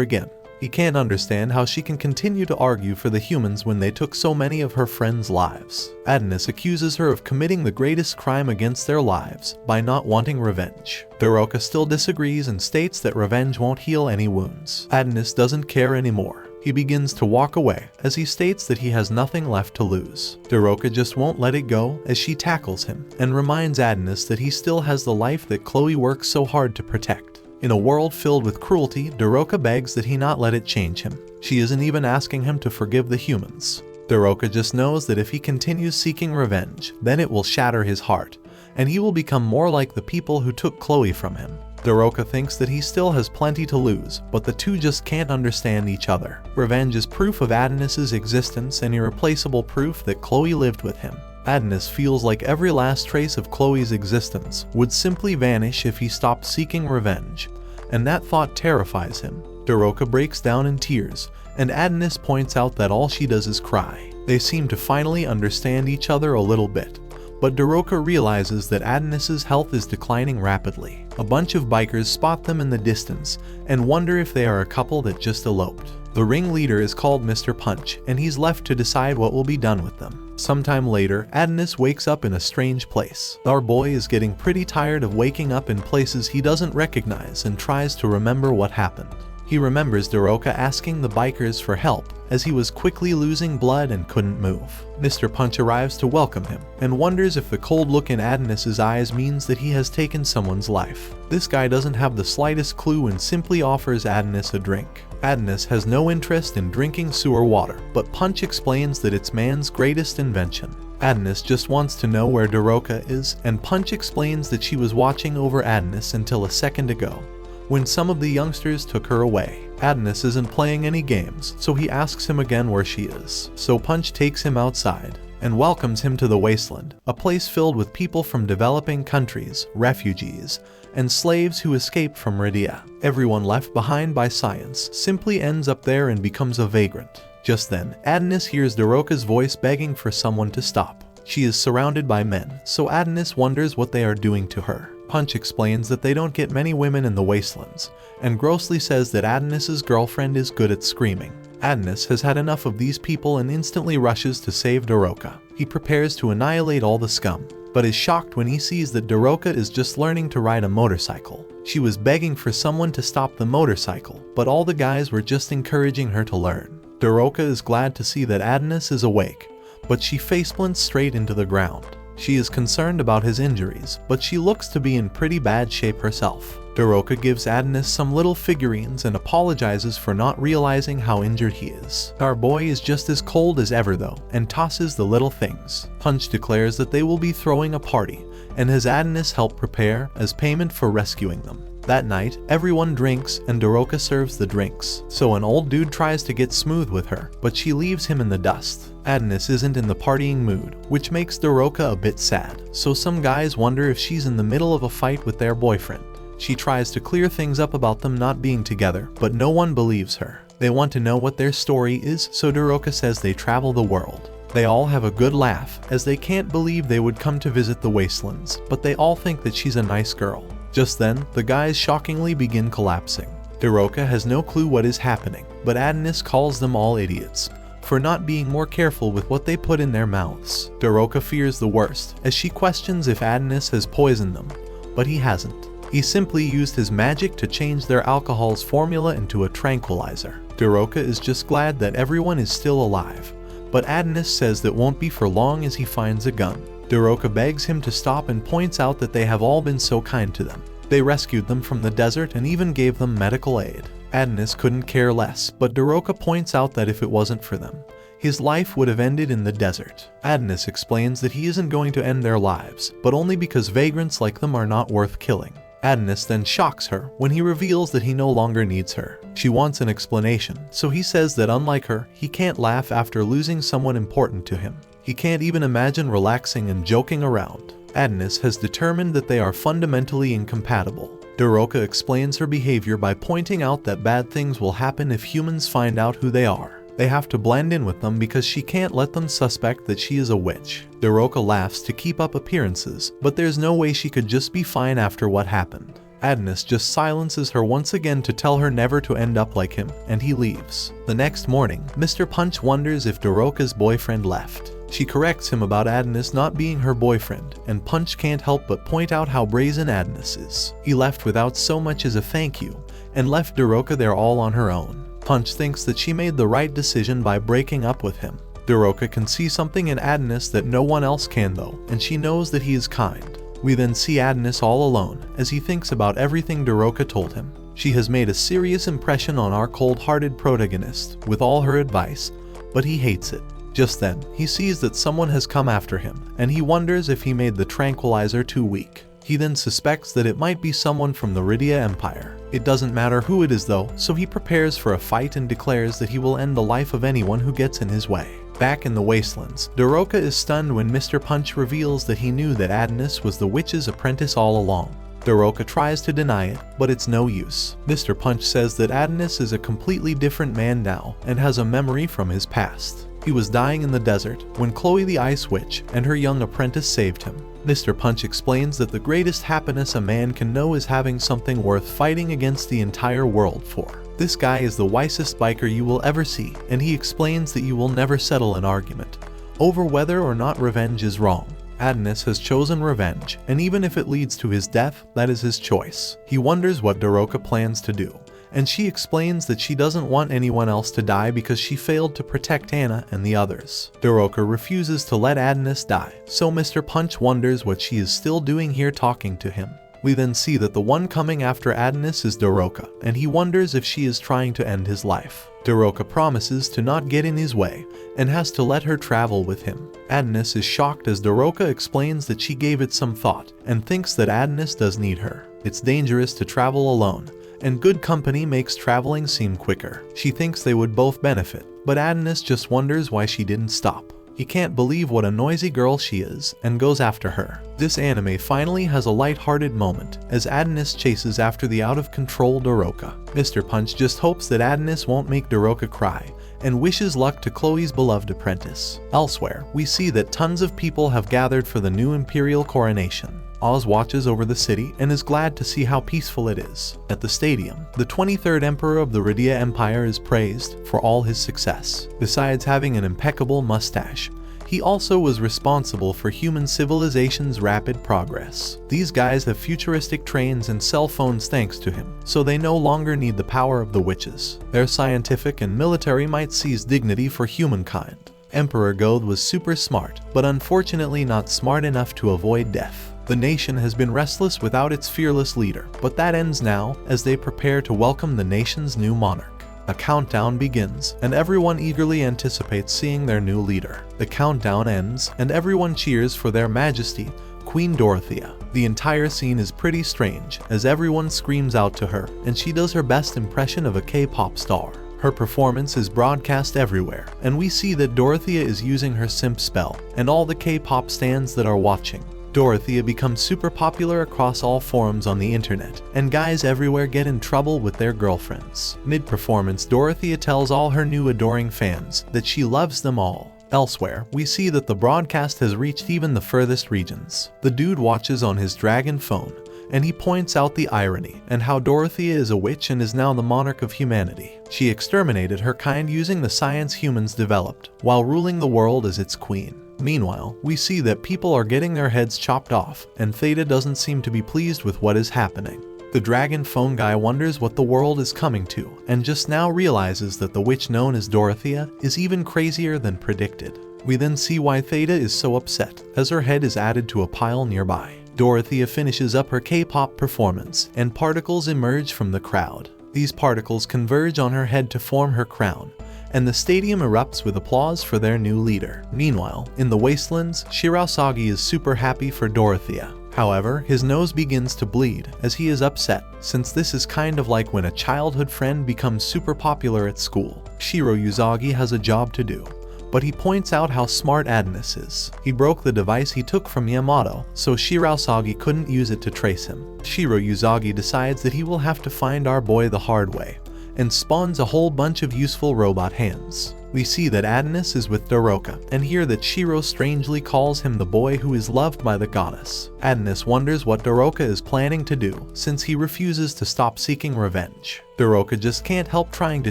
again. He can't understand how she can continue to argue for the humans when they took so many of her friends' lives. Adonis accuses her of committing the greatest crime against their lives by not wanting revenge. Doroka still disagrees and states that revenge won't heal any wounds. Adonis doesn't care anymore. He begins to walk away as he states that he has nothing left to lose. Daroka just won't let it go as she tackles him and reminds Adonis that he still has the life that Chloe works so hard to protect. In a world filled with cruelty, Daroka begs that he not let it change him. She isn't even asking him to forgive the humans. Daroka just knows that if he continues seeking revenge, then it will shatter his heart, and he will become more like the people who took Chloe from him. Daroka thinks that he still has plenty to lose, but the two just can't understand each other. Revenge is proof of Adonis's existence and irreplaceable proof that Chloe lived with him. Adonis feels like every last trace of Chloe's existence would simply vanish if he stopped seeking revenge, and that thought terrifies him. Daroka breaks down in tears, and Adonis points out that all she does is cry. They seem to finally understand each other a little bit, but Daroka realizes that Adonis's health is declining rapidly. A bunch of bikers spot them in the distance and wonder if they are a couple that just eloped. The ringleader is called Mr. Punch, and he's left to decide what will be done with them. Sometime later, Adonis wakes up in a strange place. Our boy is getting pretty tired of waking up in places he doesn't recognize and tries to remember what happened. He remembers Daroka asking the bikers for help as he was quickly losing blood and couldn't move. Mr. Punch arrives to welcome him and wonders if the cold look in Adonis's eyes means that he has taken someone's life. This guy doesn't have the slightest clue and simply offers Adonis a drink. Adonis has no interest in drinking sewer water, but Punch explains that it's man's greatest invention. Adonis just wants to know where Daroka is, and Punch explains that she was watching over Adonis until a second ago, when some of the youngsters took her away. Adonis isn't playing any games, so he asks him again where she is. So Punch takes him outside and welcomes him to the wasteland, a place filled with people from developing countries, refugees, and slaves who escaped from Rydia. Everyone left behind by science simply ends up there and becomes a vagrant. Just then, Adonis hears Daroka's voice begging for someone to stop. She is surrounded by men, so Adonis wonders what they are doing to her. Punch explains that they don't get many women in the wastelands, and grossly says that Adonis's girlfriend is good at screaming. Adonis has had enough of these people and instantly rushes to save Daroka. He prepares to annihilate all the scum, but is shocked when he sees that Daroka is just learning to ride a motorcycle. She was begging for someone to stop the motorcycle, but all the guys were just encouraging her to learn. Daroka is glad to see that Adonis is awake, but she faceplants straight into the ground. She is concerned about his injuries, but she looks to be in pretty bad shape herself. Daroka gives Adonis some little figurines and apologizes for not realizing how injured he is. Our boy is just as cold as ever though, and tosses the little things. Punch declares that they will be throwing a party, and has Adonis help prepare as payment for rescuing them. That night, everyone drinks and Daroka serves the drinks, so an old dude tries to get smooth with her, but she leaves him in the dust. Adonis isn't in the partying mood, which makes Daroka a bit sad, so some guys wonder if she's in the middle of a fight with their boyfriend. She tries to clear things up about them not being together, but no one believes her. They want to know what their story is, so Daroka says they travel the world. They all have a good laugh, as they can't believe they would come to visit the wastelands, but they all think that she's a nice girl. Just then, the guys shockingly begin collapsing. Daroka has no clue what is happening, but Adonis calls them all idiots for not being more careful with what they put in their mouths. Daroka fears the worst, as she questions if Adonis has poisoned them, but he hasn't. He simply used his magic to change their alcohol's formula into a tranquilizer. Daroka is just glad that everyone is still alive, but Adonis says that won't be for long as he finds a gun. Daroka begs him to stop and points out that they have all been so kind to them. They rescued them from the desert and even gave them medical aid. Adonis couldn't care less, but Daroka points out that if it wasn't for them, his life would have ended in the desert. Adonis explains that he isn't going to end their lives, but only because vagrants like them are not worth killing. Adonis then shocks her when he reveals that he no longer needs her. She wants an explanation, so he says that unlike her, he can't laugh after losing someone important to him. He can't even imagine relaxing and joking around. Adonis has determined that they are fundamentally incompatible. Daroka explains her behavior by pointing out that bad things will happen if humans find out who they are. They have to blend in with them because she can't let them suspect that she is a witch. Daroka laughs to keep up appearances, but there's no way she could just be fine after what happened. Adonis just silences her once again to tell her never to end up like him, and he leaves. The next morning, Mr. Punch wonders if Daroka's boyfriend left. She corrects him about Adonis not being her boyfriend, and Punch can't help but point out how brazen Adonis is. He left without so much as a thank you, and left Daroka there all on her own. Punch thinks that she made the right decision by breaking up with him. Doroka can see something in Adonis that no one else can though, and she knows that he is kind. We then see Adonis all alone as he thinks about everything Doroka told him. She has made a serious impression on our cold-hearted protagonist with all her advice, but he hates it. Just then, he sees that someone has come after him, and he wonders if he made the tranquilizer too weak. He then suspects that it might be someone from the Rydia Empire. It doesn't matter who it is though, so he prepares for a fight and declares that he will end the life of anyone who gets in his way. Back in the wastelands, Doroka is stunned when Mr. Punch reveals that he knew that Adonis was the witch's apprentice all along. Doroka tries to deny it, but it's no use. Mr. Punch says that Adonis is a completely different man now and has a memory from his past. He was dying in the desert when Chloe the Ice Witch and her young apprentice saved him. Mr. Punch explains that the greatest happiness a man can know is having something worth fighting against the entire world for. This guy is the wisest biker you will ever see, and he explains that you will never settle an argument over whether or not revenge is wrong. Adonis has chosen revenge, and even if it leads to his death, that is his choice. He wonders what Doroka plans to do, and she explains that she doesn't want anyone else to die because she failed to protect Anna and the others. Doroka refuses to let Adonis die, so Mr. Punch wonders what she is still doing here talking to him. We then see that the one coming after Adonis is Doroka, and he wonders if she is trying to end his life. Doroka promises to not get in his way, and has to let her travel with him. Adonis is shocked as Doroka explains that she gave it some thought, and thinks that Adonis does need her. It's dangerous to travel alone, and good company makes traveling seem quicker. She thinks they would both benefit, but Adonis just wonders why she didn't stop. He can't believe what a noisy girl she is, and goes after her. This anime finally has a light-hearted moment, as Adonis chases after the out-of-control Doroka. Mr. Punch just hopes that Adonis won't make Doroka cry, and wishes luck to Chloe's beloved apprentice. Elsewhere, we see that tons of people have gathered for the new imperial coronation. Oz watches over the city and is glad to see how peaceful it is. At the stadium, the 23rd Emperor of the Rydia Empire is praised for all his success. Besides having an impeccable mustache, he also was responsible for human civilization's rapid progress. These guys have futuristic trains and cell phones thanks to him, so they no longer need the power of the witches. Their scientific and military might seize dignity for humankind. Emperor Gold was super smart, but unfortunately not smart enough to avoid death. The nation has been restless without its fearless leader, but that ends now as they prepare to welcome the nation's new monarch. A countdown begins, and everyone eagerly anticipates seeing their new leader. The countdown ends, and everyone cheers for their Majesty, Queen Dorothea. The entire scene is pretty strange, as everyone screams out to her, and she does her best impression of a K-pop star. Her performance is broadcast everywhere, and we see that Dorothea is using her simp spell, and all the K-pop stans that are watching. Dorothea becomes super popular across all forums on the internet, and guys everywhere get in trouble with their girlfriends. Mid-performance, Dorothea tells all her new adoring fans that she loves them all. Elsewhere, we see that the broadcast has reached even the furthest regions. The dude watches on his dragon phone, and he points out the irony and how Dorothea is a witch and is now the monarch of humanity. She exterminated her kind using the science humans developed, while ruling the world as its queen. Meanwhile, we see that people are getting their heads chopped off, and Theta doesn't seem to be pleased with what is happening. The dragon phone guy wonders what the world is coming to, and just now realizes that the witch known as Dorothea is even crazier than predicted. We then see why Theta is so upset, as her head is added to a pile nearby. Dorothea finishes up her K-pop performance, and particles emerge from the crowd. These particles converge on her head to form her crown, and the stadium erupts with applause for their new leader. Meanwhile, in the wastelands, Shirausagi is super happy for Dorothea. However, his nose begins to bleed as he is upset, since this is kind of like when a childhood friend becomes super popular at school. Shiro Usagi has a job to do, but he points out how smart Adonis is. He broke the device he took from Yamato, so Shirausagi couldn't use it to trace him. Shiro Usagi decides that he will have to find our boy the hard way, and spawns a whole bunch of useful robot hands. We see that Adonis is with Doroka, and hear that Shiro strangely calls him the boy who is loved by the goddess. Adonis wonders what Doroka is planning to do, since he refuses to stop seeking revenge. Doroka just can't help trying to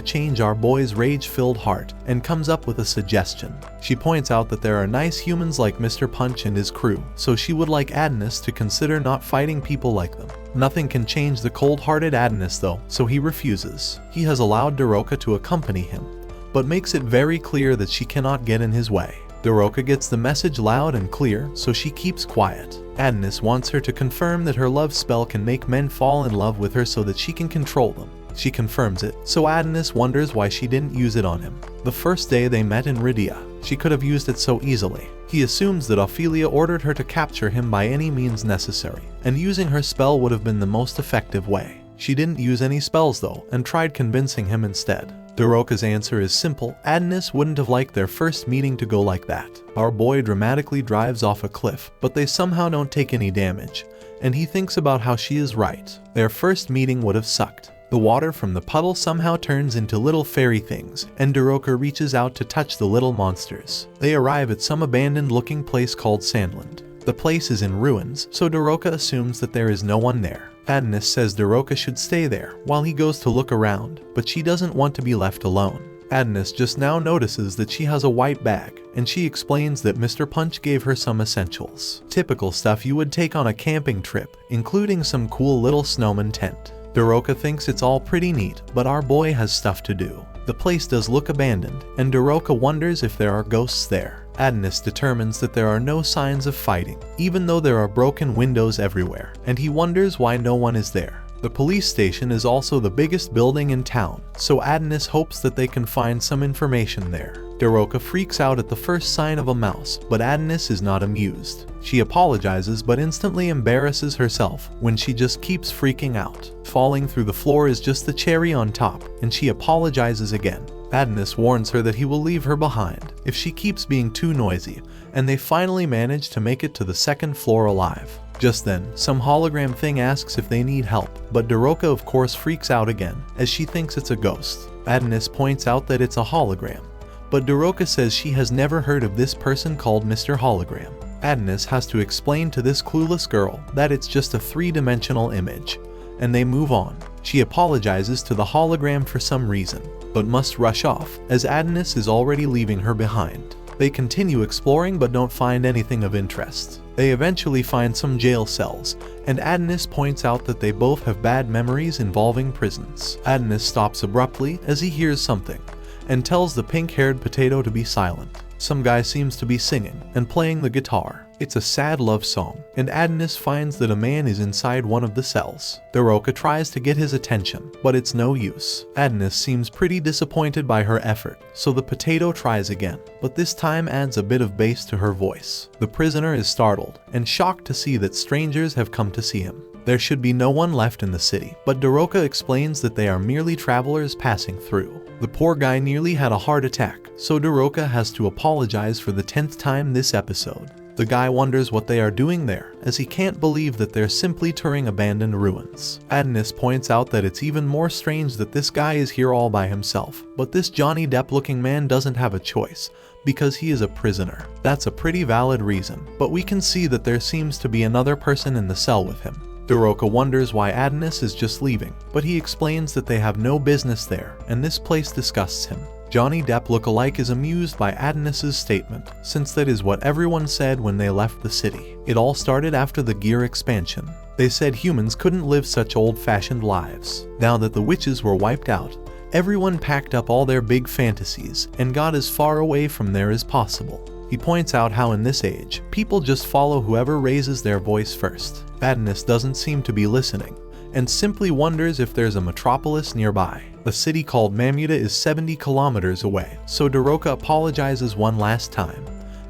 change our boy's rage-filled heart, and comes up with a suggestion. She points out that there are nice humans like Mr. Punch and his crew, so she would like Adonis to consider not fighting people like them. Nothing can change the cold-hearted Adonis though, so he refuses. He has allowed Doroka to accompany him, but makes it very clear that she cannot get in his way. Doroka gets the message loud and clear, so she keeps quiet. Adonis wants her to confirm that her love spell can make men fall in love with her so that she can control them. She confirms it, so Adonis wonders why she didn't use it on him. The first day they met in Rydia, she could have used it so easily. He assumes that Ophelia ordered her to capture him by any means necessary, and using her spell would have been the most effective way. She didn't use any spells though, and tried convincing him instead. Doroka's answer is simple. Adonis wouldn't have liked their first meeting to go like that. Our boy dramatically drives off a cliff, but they somehow don't take any damage, and he thinks about how she is right. Their first meeting would have sucked. The water from the puddle somehow turns into little fairy things, and Doroka reaches out to touch the little monsters. They arrive at some abandoned-looking place called Sandland. The place is in ruins, so Doroka assumes that there is no one there. Adonis says Doroka should stay there while he goes to look around, but she doesn't want to be left alone. Adonis just now notices that she has a white bag, and she explains that Mr. Punch gave her some essentials. Typical stuff you would take on a camping trip, including some cool little snowman tent. Doroka thinks it's all pretty neat, but our boy has stuff to do. The place does look abandoned, and Doroka wonders if there are ghosts there. Adonis determines that there are no signs of fighting, even though there are broken windows everywhere, and he wonders why no one is there. The police station is also the biggest building in town, so Adonis hopes that they can find some information there. Doroka freaks out at the first sign of a mouse, but Adonis is not amused. She apologizes but instantly embarrasses herself when she just keeps freaking out. Falling through the floor is just the cherry on top, and she apologizes again. Adonis warns her that he will leave her behind if she keeps being too noisy, and they finally manage to make it to the second floor alive. Just then, some hologram thing asks if they need help, but Doroka of course freaks out again, as she thinks it's a ghost. Adonis points out that it's a hologram, but Doroka says she has never heard of this person called Mr. Hologram. Adonis has to explain to this clueless girl that it's just a three-dimensional image, and they move on. She apologizes to the hologram for some reason, but must rush off, as Adonis is already leaving her behind. They continue exploring but don't find anything of interest. They eventually find some jail cells, and Adonis points out that they both have bad memories involving prisons. Adonis stops abruptly as he hears something, and tells the pink-haired potato to be silent. Some guy seems to be singing and playing the guitar. It's a sad love song, and Adonis finds that a man is inside one of the cells. Doroka tries to get his attention, but it's no use. Adonis seems pretty disappointed by her effort, so the potato tries again, but this time adds a bit of bass to her voice. The prisoner is startled and shocked to see that strangers have come to see him. There should be no one left in the city, but Doroka explains that they are merely travelers passing through. The poor guy nearly had a heart attack, so Doroka has to apologize for the 10th time this episode. The guy wonders what they are doing there, as he can't believe that they're simply touring abandoned ruins. Adonis points out that it's even more strange that this guy is here all by himself, but this Johnny Depp-looking man doesn't have a choice, because he is a prisoner. That's a pretty valid reason, but we can see that there seems to be another person in the cell with him. Doroka wonders why Adonis is just leaving, but he explains that they have no business there, and this place disgusts him. Johnny Depp lookalike is amused by Adonis's statement, since that is what everyone said when they left the city. It all started after the Gear expansion. They said humans couldn't live such old-fashioned lives. Now that the witches were wiped out, everyone packed up all their big fantasies and got as far away from there as possible. He points out how in this age, people just follow whoever raises their voice first. Adonis doesn't seem to be listening, and simply wonders if there's a metropolis nearby. A city called Mamuda is 70 kilometers away, so Doroka apologizes one last time,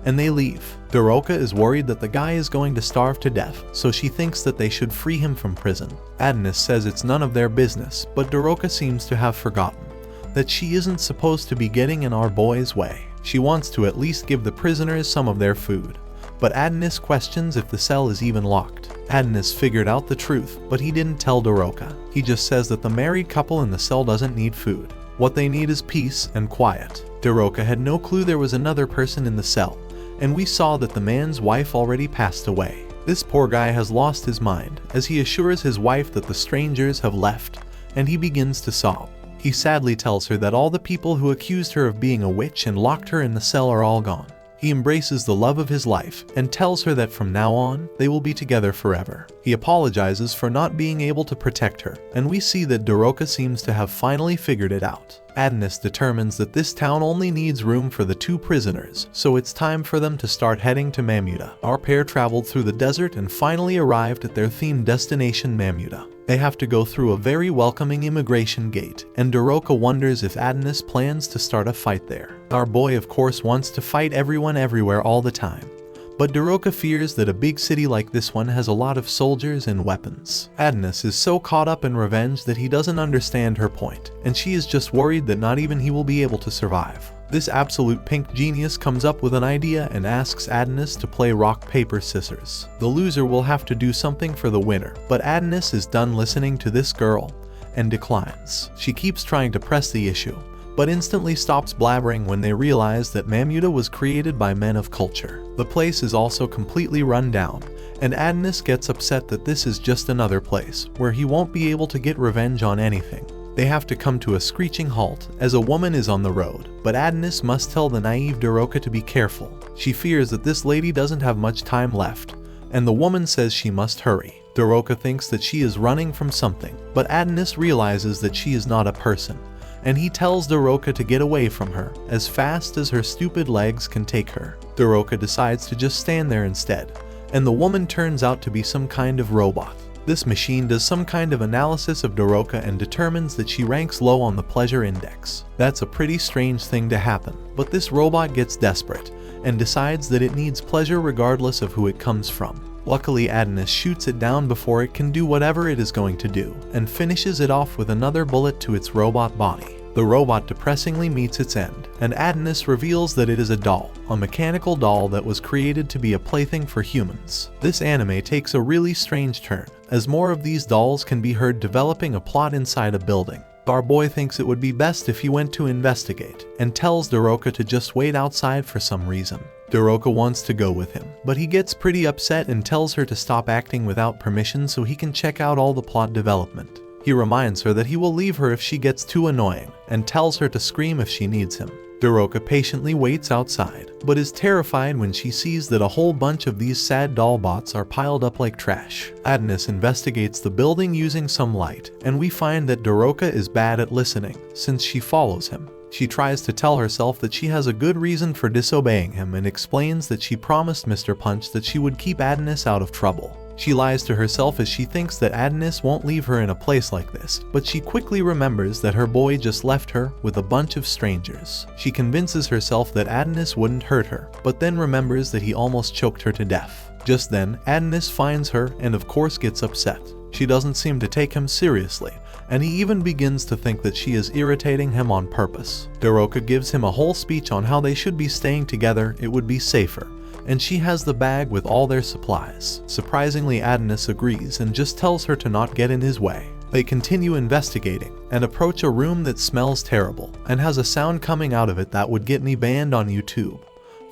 and they leave. Doroka is worried that the guy is going to starve to death, so she thinks that they should free him from prison. Adonis says it's none of their business, but Doroka seems to have forgotten that she isn't supposed to be getting in our boy's way. She wants to at least give the prisoners some of their food, but Adonis questions if the cell is even locked. Adonis figured out the truth, but he didn't tell Doroka. He just says that the married couple in the cell doesn't need food. What they need is peace and quiet. Daroka had no clue there was another person in the cell, and we saw that the man's wife already passed away. This poor guy has lost his mind as he assures his wife that the strangers have left, and he begins to sob. He sadly tells her that all the people who accused her of being a witch and locked her in the cell are all gone. He embraces the love of his life and tells her that from now on, they will be together forever. He apologizes for not being able to protect her, and we see that Daroka seems to have finally figured it out. Adonis determines that this town only needs room for the 2 prisoners, so it's time for them to start heading to Mamuda. Our pair traveled through the desert and finally arrived at their themed destination, Mamuda. They have to go through a very welcoming immigration gate, and Daroka wonders if Adonis plans to start a fight there. Our boy of course wants to fight everyone everywhere all the time, but Daroka fears that a big city like this one has a lot of soldiers and weapons. Adonis is so caught up in revenge that he doesn't understand her point, and she is just worried that not even he will be able to survive. This absolute pink genius comes up with an idea and asks Adonis to play rock, paper, scissors. The loser will have to do something for the winner, but Adonis is done listening to this girl and declines. She keeps trying to press the issue, but instantly stops blabbering when they realize that Mamuda was created by men of culture. The place is also completely run down, and Adonis gets upset that this is just another place where he won't be able to get revenge on anything. They have to come to a screeching halt as a woman is on the road, but Adonis must tell the naive Daroka to be careful. She fears that this lady doesn't have much time left, and the woman says she must hurry. Daroka thinks that she is running from something, but Adonis realizes that she is not a person, and he tells Daroka to get away from her as fast as her stupid legs can take her. Daroka decides to just stand there instead, and the woman turns out to be some kind of robot. This machine does some kind of analysis of Daroka and determines that she ranks low on the pleasure index. That's a pretty strange thing to happen, but this robot gets desperate and decides that it needs pleasure regardless of who it comes from. Luckily, Adonis shoots it down before it can do whatever it is going to do, and finishes it off with another bullet to its robot body. The robot depressingly meets its end, and Adonis reveals that it is a doll, a mechanical doll that was created to be a plaything for humans. This anime takes a really strange turn, as more of these dolls can be heard developing a plot inside a building. Our boy thinks it would be best if he went to investigate, and tells Daroka to just wait outside for some reason. Daroka wants to go with him, but he gets pretty upset and tells her to stop acting without permission so he can check out all the plot development. He reminds her that he will leave her if she gets too annoying, and tells her to scream if she needs him. Daroka patiently waits outside, but is terrified when she sees that a whole bunch of these sad doll bots are piled up like trash. Adonis investigates the building using some light, and we find that Daroka is bad at listening, since she follows him. She tries to tell herself that she has a good reason for disobeying him and explains that she promised Mr. Punch that she would keep Adonis out of trouble. She lies to herself as she thinks that Adonis won't leave her in a place like this, but she quickly remembers that her boy just left her with a bunch of strangers. She convinces herself that Adonis wouldn't hurt her, but then remembers that he almost choked her to death. Just then, Adonis finds her and of course gets upset. She doesn't seem to take him seriously, and he even begins to think that she is irritating him on purpose. Daroka gives him a whole speech on how they should be staying together, it would be safer, and she has the bag with all their supplies. Surprisingly, Adonis agrees and just tells her to not get in his way. They continue investigating and approach a room that smells terrible and has a sound coming out of it that would get me banned on YouTube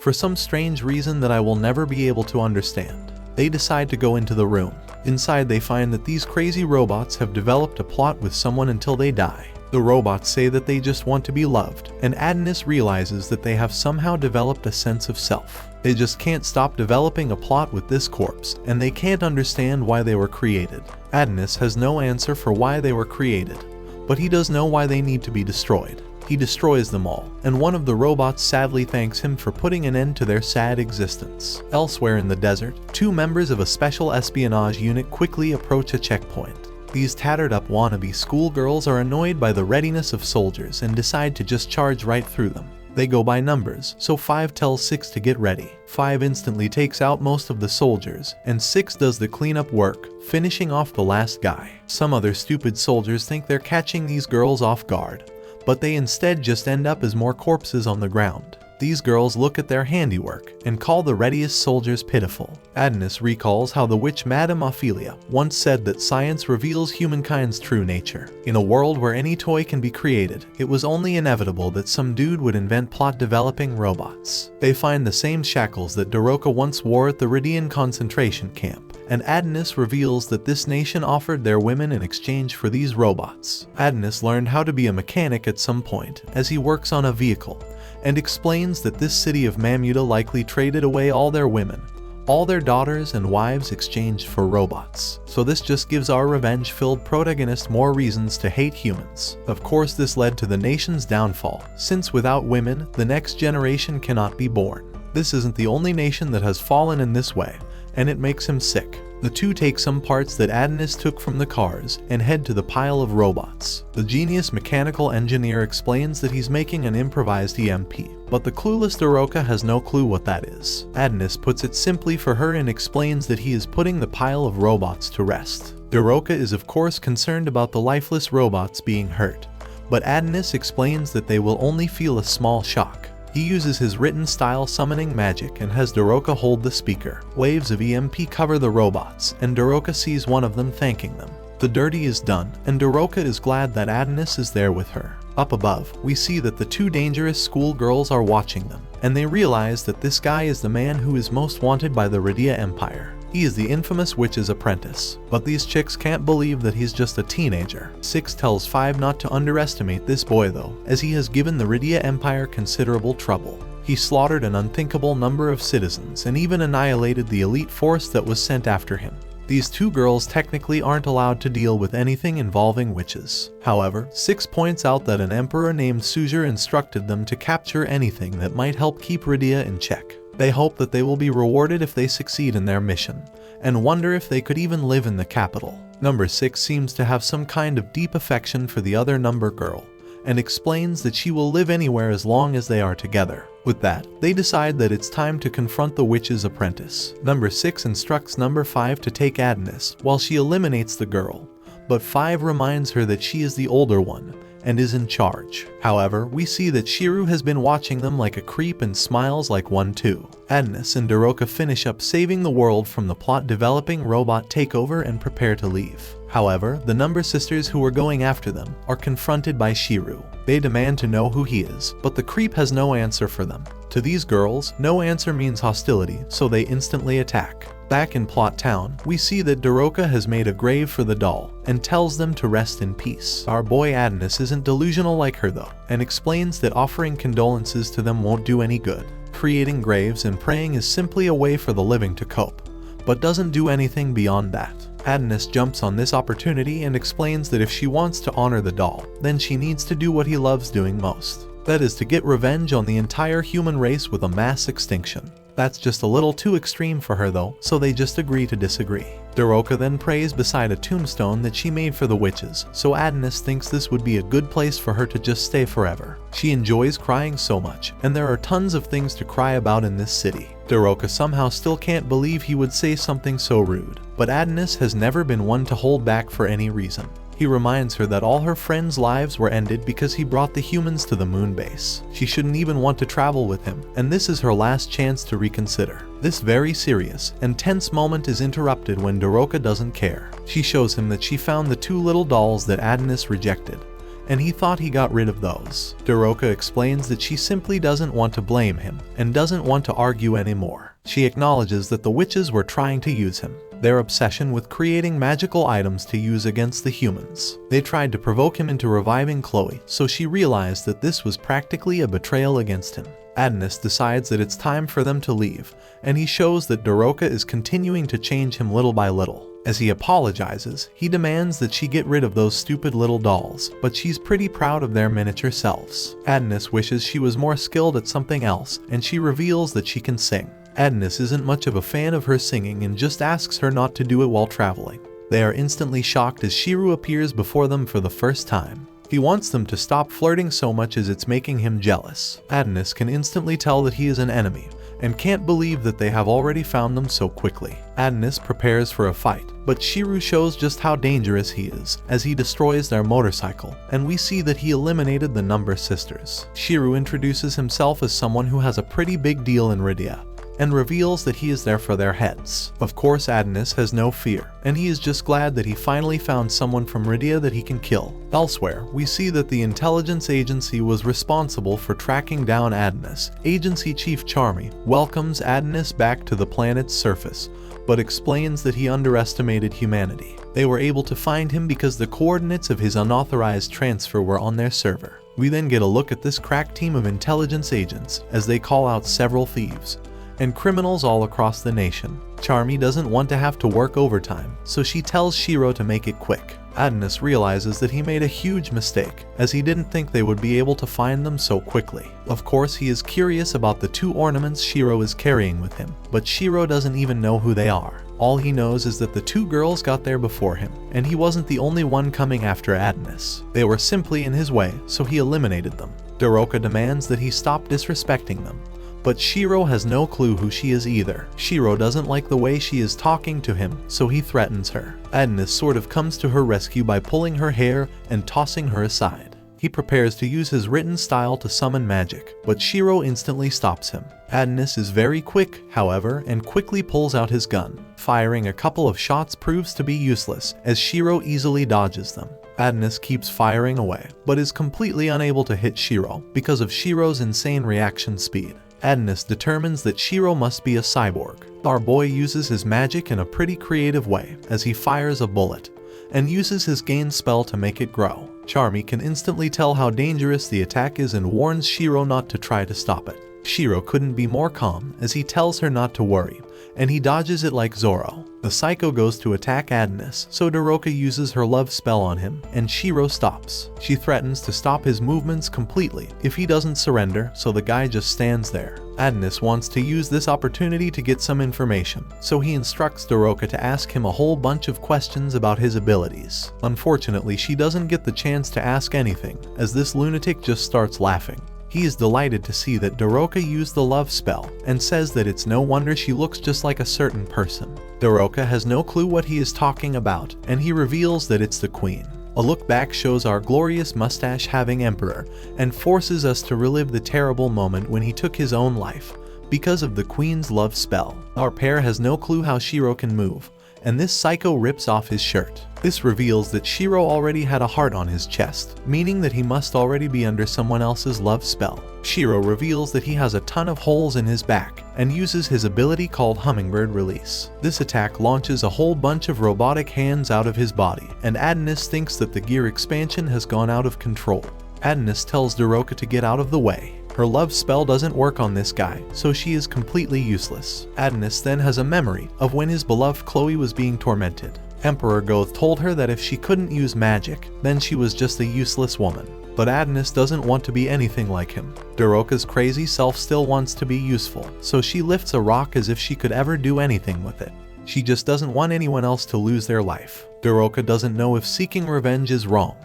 for some strange reason that I will never be able to understand. They decide to go into the room. Inside they find that these crazy robots have developed a plot with someone until they die. The robots say that they just want to be loved, and Adonis realizes that they have somehow developed a sense of self. They just can't stop developing a plot with this corpse, and they can't understand why they were created. Adonis has no answer for why they were created, but he does know why they need to be destroyed. He destroys them all, and one of the robots sadly thanks him for putting an end to their sad existence. Elsewhere in the desert, 2 members of a special espionage unit quickly approach a checkpoint. These tattered up wannabe schoolgirls are annoyed by the readiness of soldiers and decide to just charge right through them. They go by numbers, so 5 tells 6 to get ready. 5 instantly takes out most of the soldiers, and 6 does the cleanup work, finishing off the last guy. Some other stupid soldiers think they're catching these girls off guard, but they instead just end up as more corpses on the ground. These girls look at their handiwork and call the readiest soldiers pitiful. Adonis recalls how the witch Madame Ophelia once said that science reveals humankind's true nature. In a world where any toy can be created, it was only inevitable that some dude would invent plot-developing robots. They find the same shackles that Doroka once wore at the Ridian concentration camp, and Adonis reveals that this nation offered their women in exchange for these robots. Adonis learned how to be a mechanic at some point, as he works on a vehicle, and explains that this city of Mamuda likely traded away all their women, all their daughters and wives exchanged for robots. So this just gives our revenge-filled protagonist more reasons to hate humans. Of course, this led to the nation's downfall, since without women, the next generation cannot be born. This isn't the only nation that has fallen in this way, and it makes him sick. The two take some parts that Adonis took from the cars and head to the pile of robots. The genius mechanical engineer explains that he's making an improvised EMP, but the clueless Doroka has no clue what that is. Adonis puts it simply for her and explains that he is putting the pile of robots to rest. Doroka is of course concerned about the lifeless robots being hurt, but Adonis explains that they will only feel a small shock. He uses his written style summoning magic and has Doroka hold the speaker. Waves of EMP cover the robots, and Doroka sees one of them thanking them. The dirty is done, and Doroka is glad that Adonis is there with her. Up above, we see that the two dangerous schoolgirls are watching them, and they realize that this guy is the man who is most wanted by the Ridia Empire. He is the infamous witch's apprentice, but these chicks can't believe that he's just a teenager. 6 tells 5 not to underestimate this boy though, as he has given the Ridia Empire considerable trouble. He slaughtered an unthinkable number of citizens and even annihilated the elite force that was sent after him. These two girls technically aren't allowed to deal with anything involving witches. However, 6 points out that an emperor named Suzure instructed them to capture anything that might help keep Ridia in check. They hope that they will be rewarded if they succeed in their mission, and wonder if they could even live in the capital. Number 6 seems to have some kind of deep affection for the other number girl, and explains that she will live anywhere as long as they are together. With that, they decide that it's time to confront the witch's apprentice. Number 6 instructs number 5 to take Adonis, while she eliminates the girl, but 5 reminds her that she is the older one, and is in charge. However, we see that Shiru has been watching them like a creep and smiles like one too. Adonis and Doroka finish up saving the world from the plot-developing robot takeover and prepare to leave. However, the number sisters who were going after them are confronted by Shiru. They demand to know who he is, but the creep has no answer for them. To these girls, no answer means hostility, so they instantly attack. Back in Plot Town, we see that Doroka has made a grave for the doll, and tells them to rest in peace. Our boy Adonis isn't delusional like her though, and explains that offering condolences to them won't do any good. Creating graves and praying is simply a way for the living to cope, but doesn't do anything beyond that. Adonis jumps on this opportunity and explains that if she wants to honor the doll, then she needs to do what he loves doing most. That is to get revenge on the entire human race with a mass extinction. That's just a little too extreme for her though, so they just agree to disagree. Doroka then prays beside a tombstone that she made for the witches, so Adonis thinks this would be a good place for her to just stay forever. She enjoys crying so much, and there are tons of things to cry about in this city. Doroka somehow still can't believe he would say something so rude, but Adonis has never been one to hold back for any reason. He reminds her that all her friends' lives were ended because he brought the humans to the moon base. She shouldn't even want to travel with him, and this is her last chance to reconsider. This very serious and tense moment is interrupted when Doroka doesn't care. She shows him that she found the 2 little dolls that Adonis rejected, and he thought he got rid of those. Doroka explains that she simply doesn't want to blame him, and doesn't want to argue anymore. She acknowledges that the witches were trying to use him. Their obsession with creating magical items to use against the humans. They tried to provoke him into reviving Chloe, so she realized that this was practically a betrayal against him. Adonis decides that it's time for them to leave, and he shows that Doroka is continuing to change him little by little. As he apologizes, he demands that she get rid of those stupid little dolls, but she's pretty proud of their miniature selves. Adonis wishes she was more skilled at something else, and she reveals that she can sing. Adonis isn't much of a fan of her singing and just asks her not to do it while traveling. They are instantly shocked as Shiru appears before them for the first time. He wants them to stop flirting so much as it's making him jealous. Adonis can instantly tell that he is an enemy, and can't believe that they have already found them so quickly. Adonis prepares for a fight, but Shiro shows just how dangerous he is as he destroys their motorcycle, and we see that he eliminated the Number Sisters. Shiro introduces himself as someone who has a pretty big deal in Rydia, and reveals that he is there for their heads. Of course, Adonis has no fear, and he is just glad that he finally found someone from Rydia that he can kill. Elsewhere, we see that the intelligence agency was responsible for tracking down Adonis. Agency Chief Charmy welcomes Adonis back to the planet's surface, but explains that he underestimated humanity. They were able to find him because the coordinates of his unauthorized transfer were on their server. We then get a look at this crack team of intelligence agents as they call out several thieves and criminals all across the nation. Charmy doesn't want to have to work overtime, so she tells Shiro to make it quick. Adonis realizes that he made a huge mistake, as he didn't think they would be able to find them so quickly. Of course, he is curious about the 2 ornaments Shiro is carrying with him, but Shiro doesn't even know who they are. All he knows is that the 2 girls got there before him, and he wasn't the only one coming after Adonis. They were simply in his way, so he eliminated them. Daroka demands that he stop disrespecting them, but Shiro has no clue who she is either. Shiro doesn't like the way she is talking to him, so he threatens her. Adonis sort of comes to her rescue by pulling her hair and tossing her aside. He prepares to use his written style to summon magic, but Shiro instantly stops him. Adonis is very quick, however, and quickly pulls out his gun. Firing a couple of shots proves to be useless, as Shiro easily dodges them. Adonis keeps firing away, but is completely unable to hit Shiro because of Shiro's insane reaction speed. Adonis determines that Shiro must be a cyborg. Our boy uses his magic in a pretty creative way as he fires a bullet and uses his gain spell to make it grow. Charmy can instantly tell how dangerous the attack is and warns Shiro not to try to stop it. Shiro couldn't be more calm as he tells her not to worry, and he dodges it like Zoro. The Psycho goes to attack Adonis, so Daroka uses her love spell on him, and Shiro stops. She threatens to stop his movements completely if he doesn't surrender, so the guy just stands there. Adonis wants to use this opportunity to get some information, so he instructs Daroka to ask him a whole bunch of questions about his abilities. Unfortunately, she doesn't get the chance to ask anything, as this lunatic just starts laughing. He is delighted to see that Daroka used the love spell and says that it's no wonder she looks just like a certain person. Daroka has no clue what he is talking about, and he reveals that it's the queen. A look back shows our glorious mustache-having emperor and forces us to relive the terrible moment when he took his own life because of the queen's love spell. Our pair has no clue how Shiro can move, and this psycho rips off his shirt. This reveals that Shiro already had a heart on his chest, meaning that he must already be under someone else's love spell. Shiro reveals that he has a ton of holes in his back and uses his ability called Hummingbird Release. This attack launches a whole bunch of robotic hands out of his body, and Adonis thinks that the gear expansion has gone out of control. Adonis tells Daroka to get out of the way. Her love spell doesn't work on this guy, so she is completely useless. Adonis then has a memory of when his beloved Chloe was being tormented. Emperor Goth told her that if she couldn't use magic, then she was just a useless woman. But Adonis doesn't want to be anything like him. Daroka's crazy self still wants to be useful, so she lifts a rock as if she could ever do anything with it. She just doesn't want anyone else to lose their life. Daroka doesn't know if seeking revenge is wrong,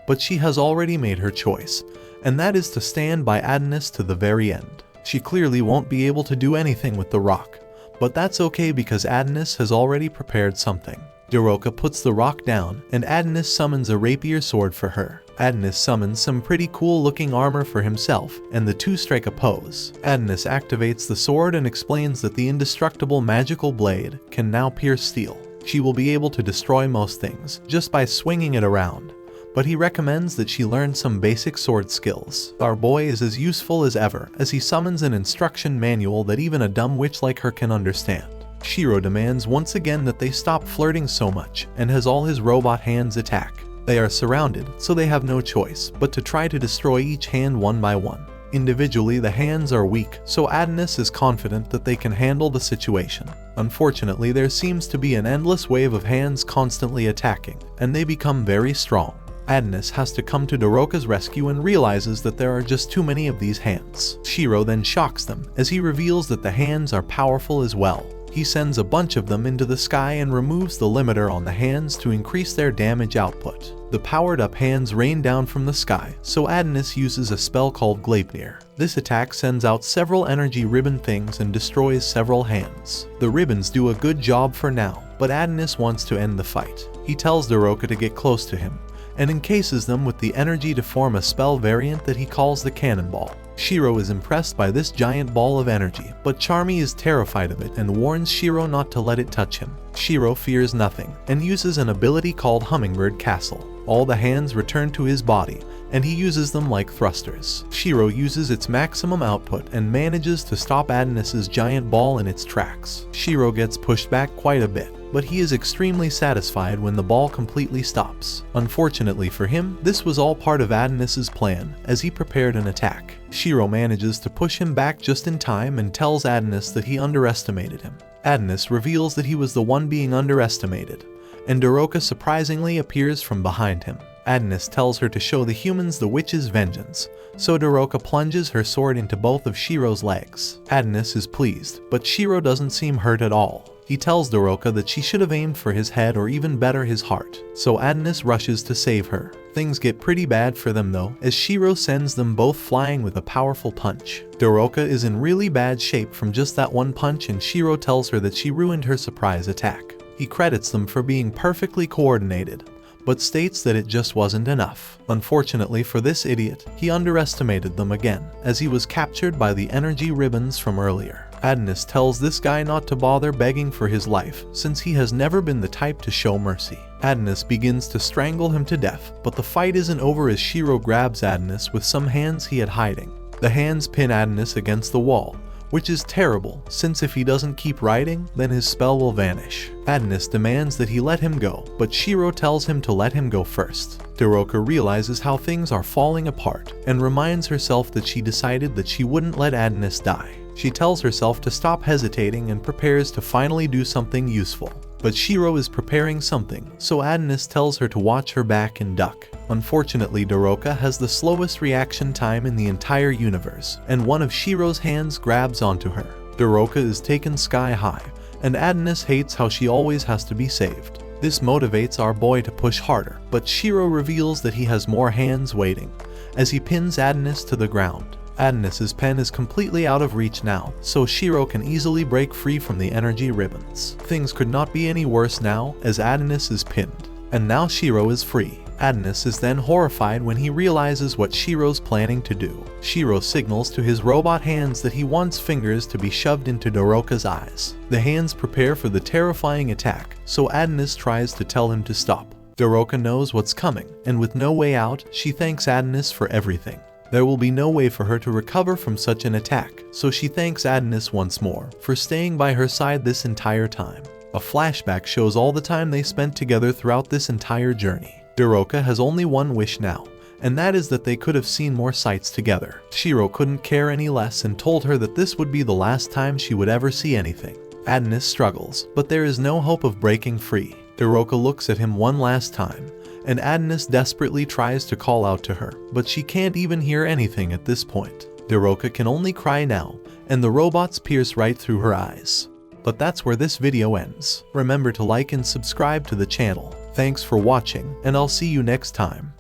but she has already made her choice, and that is to stand by Adonis to the very end. She clearly won't be able to do anything with the rock, but that's okay because Adonis has already prepared something. Daroka puts the rock down, and Adonis summons a rapier sword for her. Adonis summons some pretty cool looking armor for himself, and the two strike a pose. Adonis activates the sword and explains that the indestructible magical blade can now pierce steel. She will be able to destroy most things just by swinging it around, but he recommends that she learn some basic sword skills. Our boy is as useful as ever as he summons an instruction manual that even a dumb witch like her can understand. Shiro demands once again that they stop flirting so much and has all his robot hands attack. They are surrounded, so they have no choice but to try to destroy each hand one by one. Individually, the hands are weak, so Adonis is confident that they can handle the situation. Unfortunately, there seems to be an endless wave of hands constantly attacking, and they become very strong. Adonis has to come to Daroka's rescue and realizes that there are just too many of these hands. Shiro then shocks them as he reveals that the hands are powerful as well. He sends a bunch of them into the sky and removes the limiter on the hands to increase their damage output. The powered-up hands rain down from the sky, so Adonis uses a spell called Gleipnir. This attack sends out several energy ribbon things and destroys several hands. The ribbons do a good job for now, but Adonis wants to end the fight. He tells Daroka to get close to him, and encases them with the energy to form a spell variant that he calls the Cannonball. Shiro is impressed by this giant ball of energy, but Charmy is terrified of it and warns Shiro not to let it touch him. Shiro fears nothing, and uses an ability called Hummingbird Castle. All the hands return to his body, and he uses them like thrusters. Shiro uses its maximum output and manages to stop Adonis's giant ball in its tracks. Shiro gets pushed back quite a bit, but he is extremely satisfied when the ball completely stops. Unfortunately for him, this was all part of Adonis's plan, as he prepared an attack. Shiro manages to push him back just in time and tells Adonis that he underestimated him. Adonis reveals that he was the one being underestimated, and Daroka surprisingly appears from behind him. Adonis tells her to show the humans the witch's vengeance, so Daroka plunges her sword into both of Shiro's legs. Adonis is pleased, but Shiro doesn't seem hurt at all. He tells Daroka that she should have aimed for his head or even better his heart, so Adonis rushes to save her. Things get pretty bad for them though, as Shiro sends them both flying with a powerful punch. Daroka is in really bad shape from just that one punch, and Shiro tells her that she ruined her surprise attack. He credits them for being perfectly coordinated, but states that it just wasn't enough. Unfortunately for this idiot, he underestimated them again, as he was captured by the energy ribbons from earlier. Adonis tells this guy not to bother begging for his life, since he has never been the type to show mercy. Adonis begins to strangle him to death, but the fight isn't over as Shiro grabs Adonis with some hands he had hiding. The hands pin Adonis against the wall, which is terrible, since if he doesn't keep riding, then his spell will vanish. Adonis demands that he let him go, but Shiro tells him to let him go first. Daroka realizes how things are falling apart, and reminds herself that she decided that she wouldn't let Adonis die. She tells herself to stop hesitating and prepares to finally do something useful. But Shiro is preparing something, so Adonis tells her to watch her back and duck. Unfortunately, Daroka has the slowest reaction time in the entire universe, and one of Shiro's hands grabs onto her. Daroka is taken sky high, and Adonis hates how she always has to be saved. This motivates our boy to push harder, but Shiro reveals that he has more hands waiting, as he pins Adonis to the ground. Adonis's pen is completely out of reach now, so Shiro can easily break free from the energy ribbons. Things could not be any worse now, as Adonis is pinned. And now Shiro is free. Adonis is then horrified when he realizes what Shiro's planning to do. Shiro signals to his robot hands that he wants fingers to be shoved into Daroka's eyes. The hands prepare for the terrifying attack, so Adonis tries to tell him to stop. Daroka knows what's coming, and with no way out, she thanks Adonis for everything. There will be no way for her to recover from such an attack, so she thanks Adonis once more for staying by her side this entire time. A flashback shows all the time they spent together throughout this entire journey. Daroka has only one wish now, and that is that they could have seen more sights together. Shiro couldn't care any less and told her that this would be the last time she would ever see anything. Adonis struggles, but there is no hope of breaking free. Daroka looks at him one last time, and Adonis desperately tries to call out to her, but she can't even hear anything at this point. Daroka can only cry now, and the robots pierce right through her eyes. But that's where this video ends. Remember to like and subscribe to the channel. Thanks for watching, and I'll see you next time.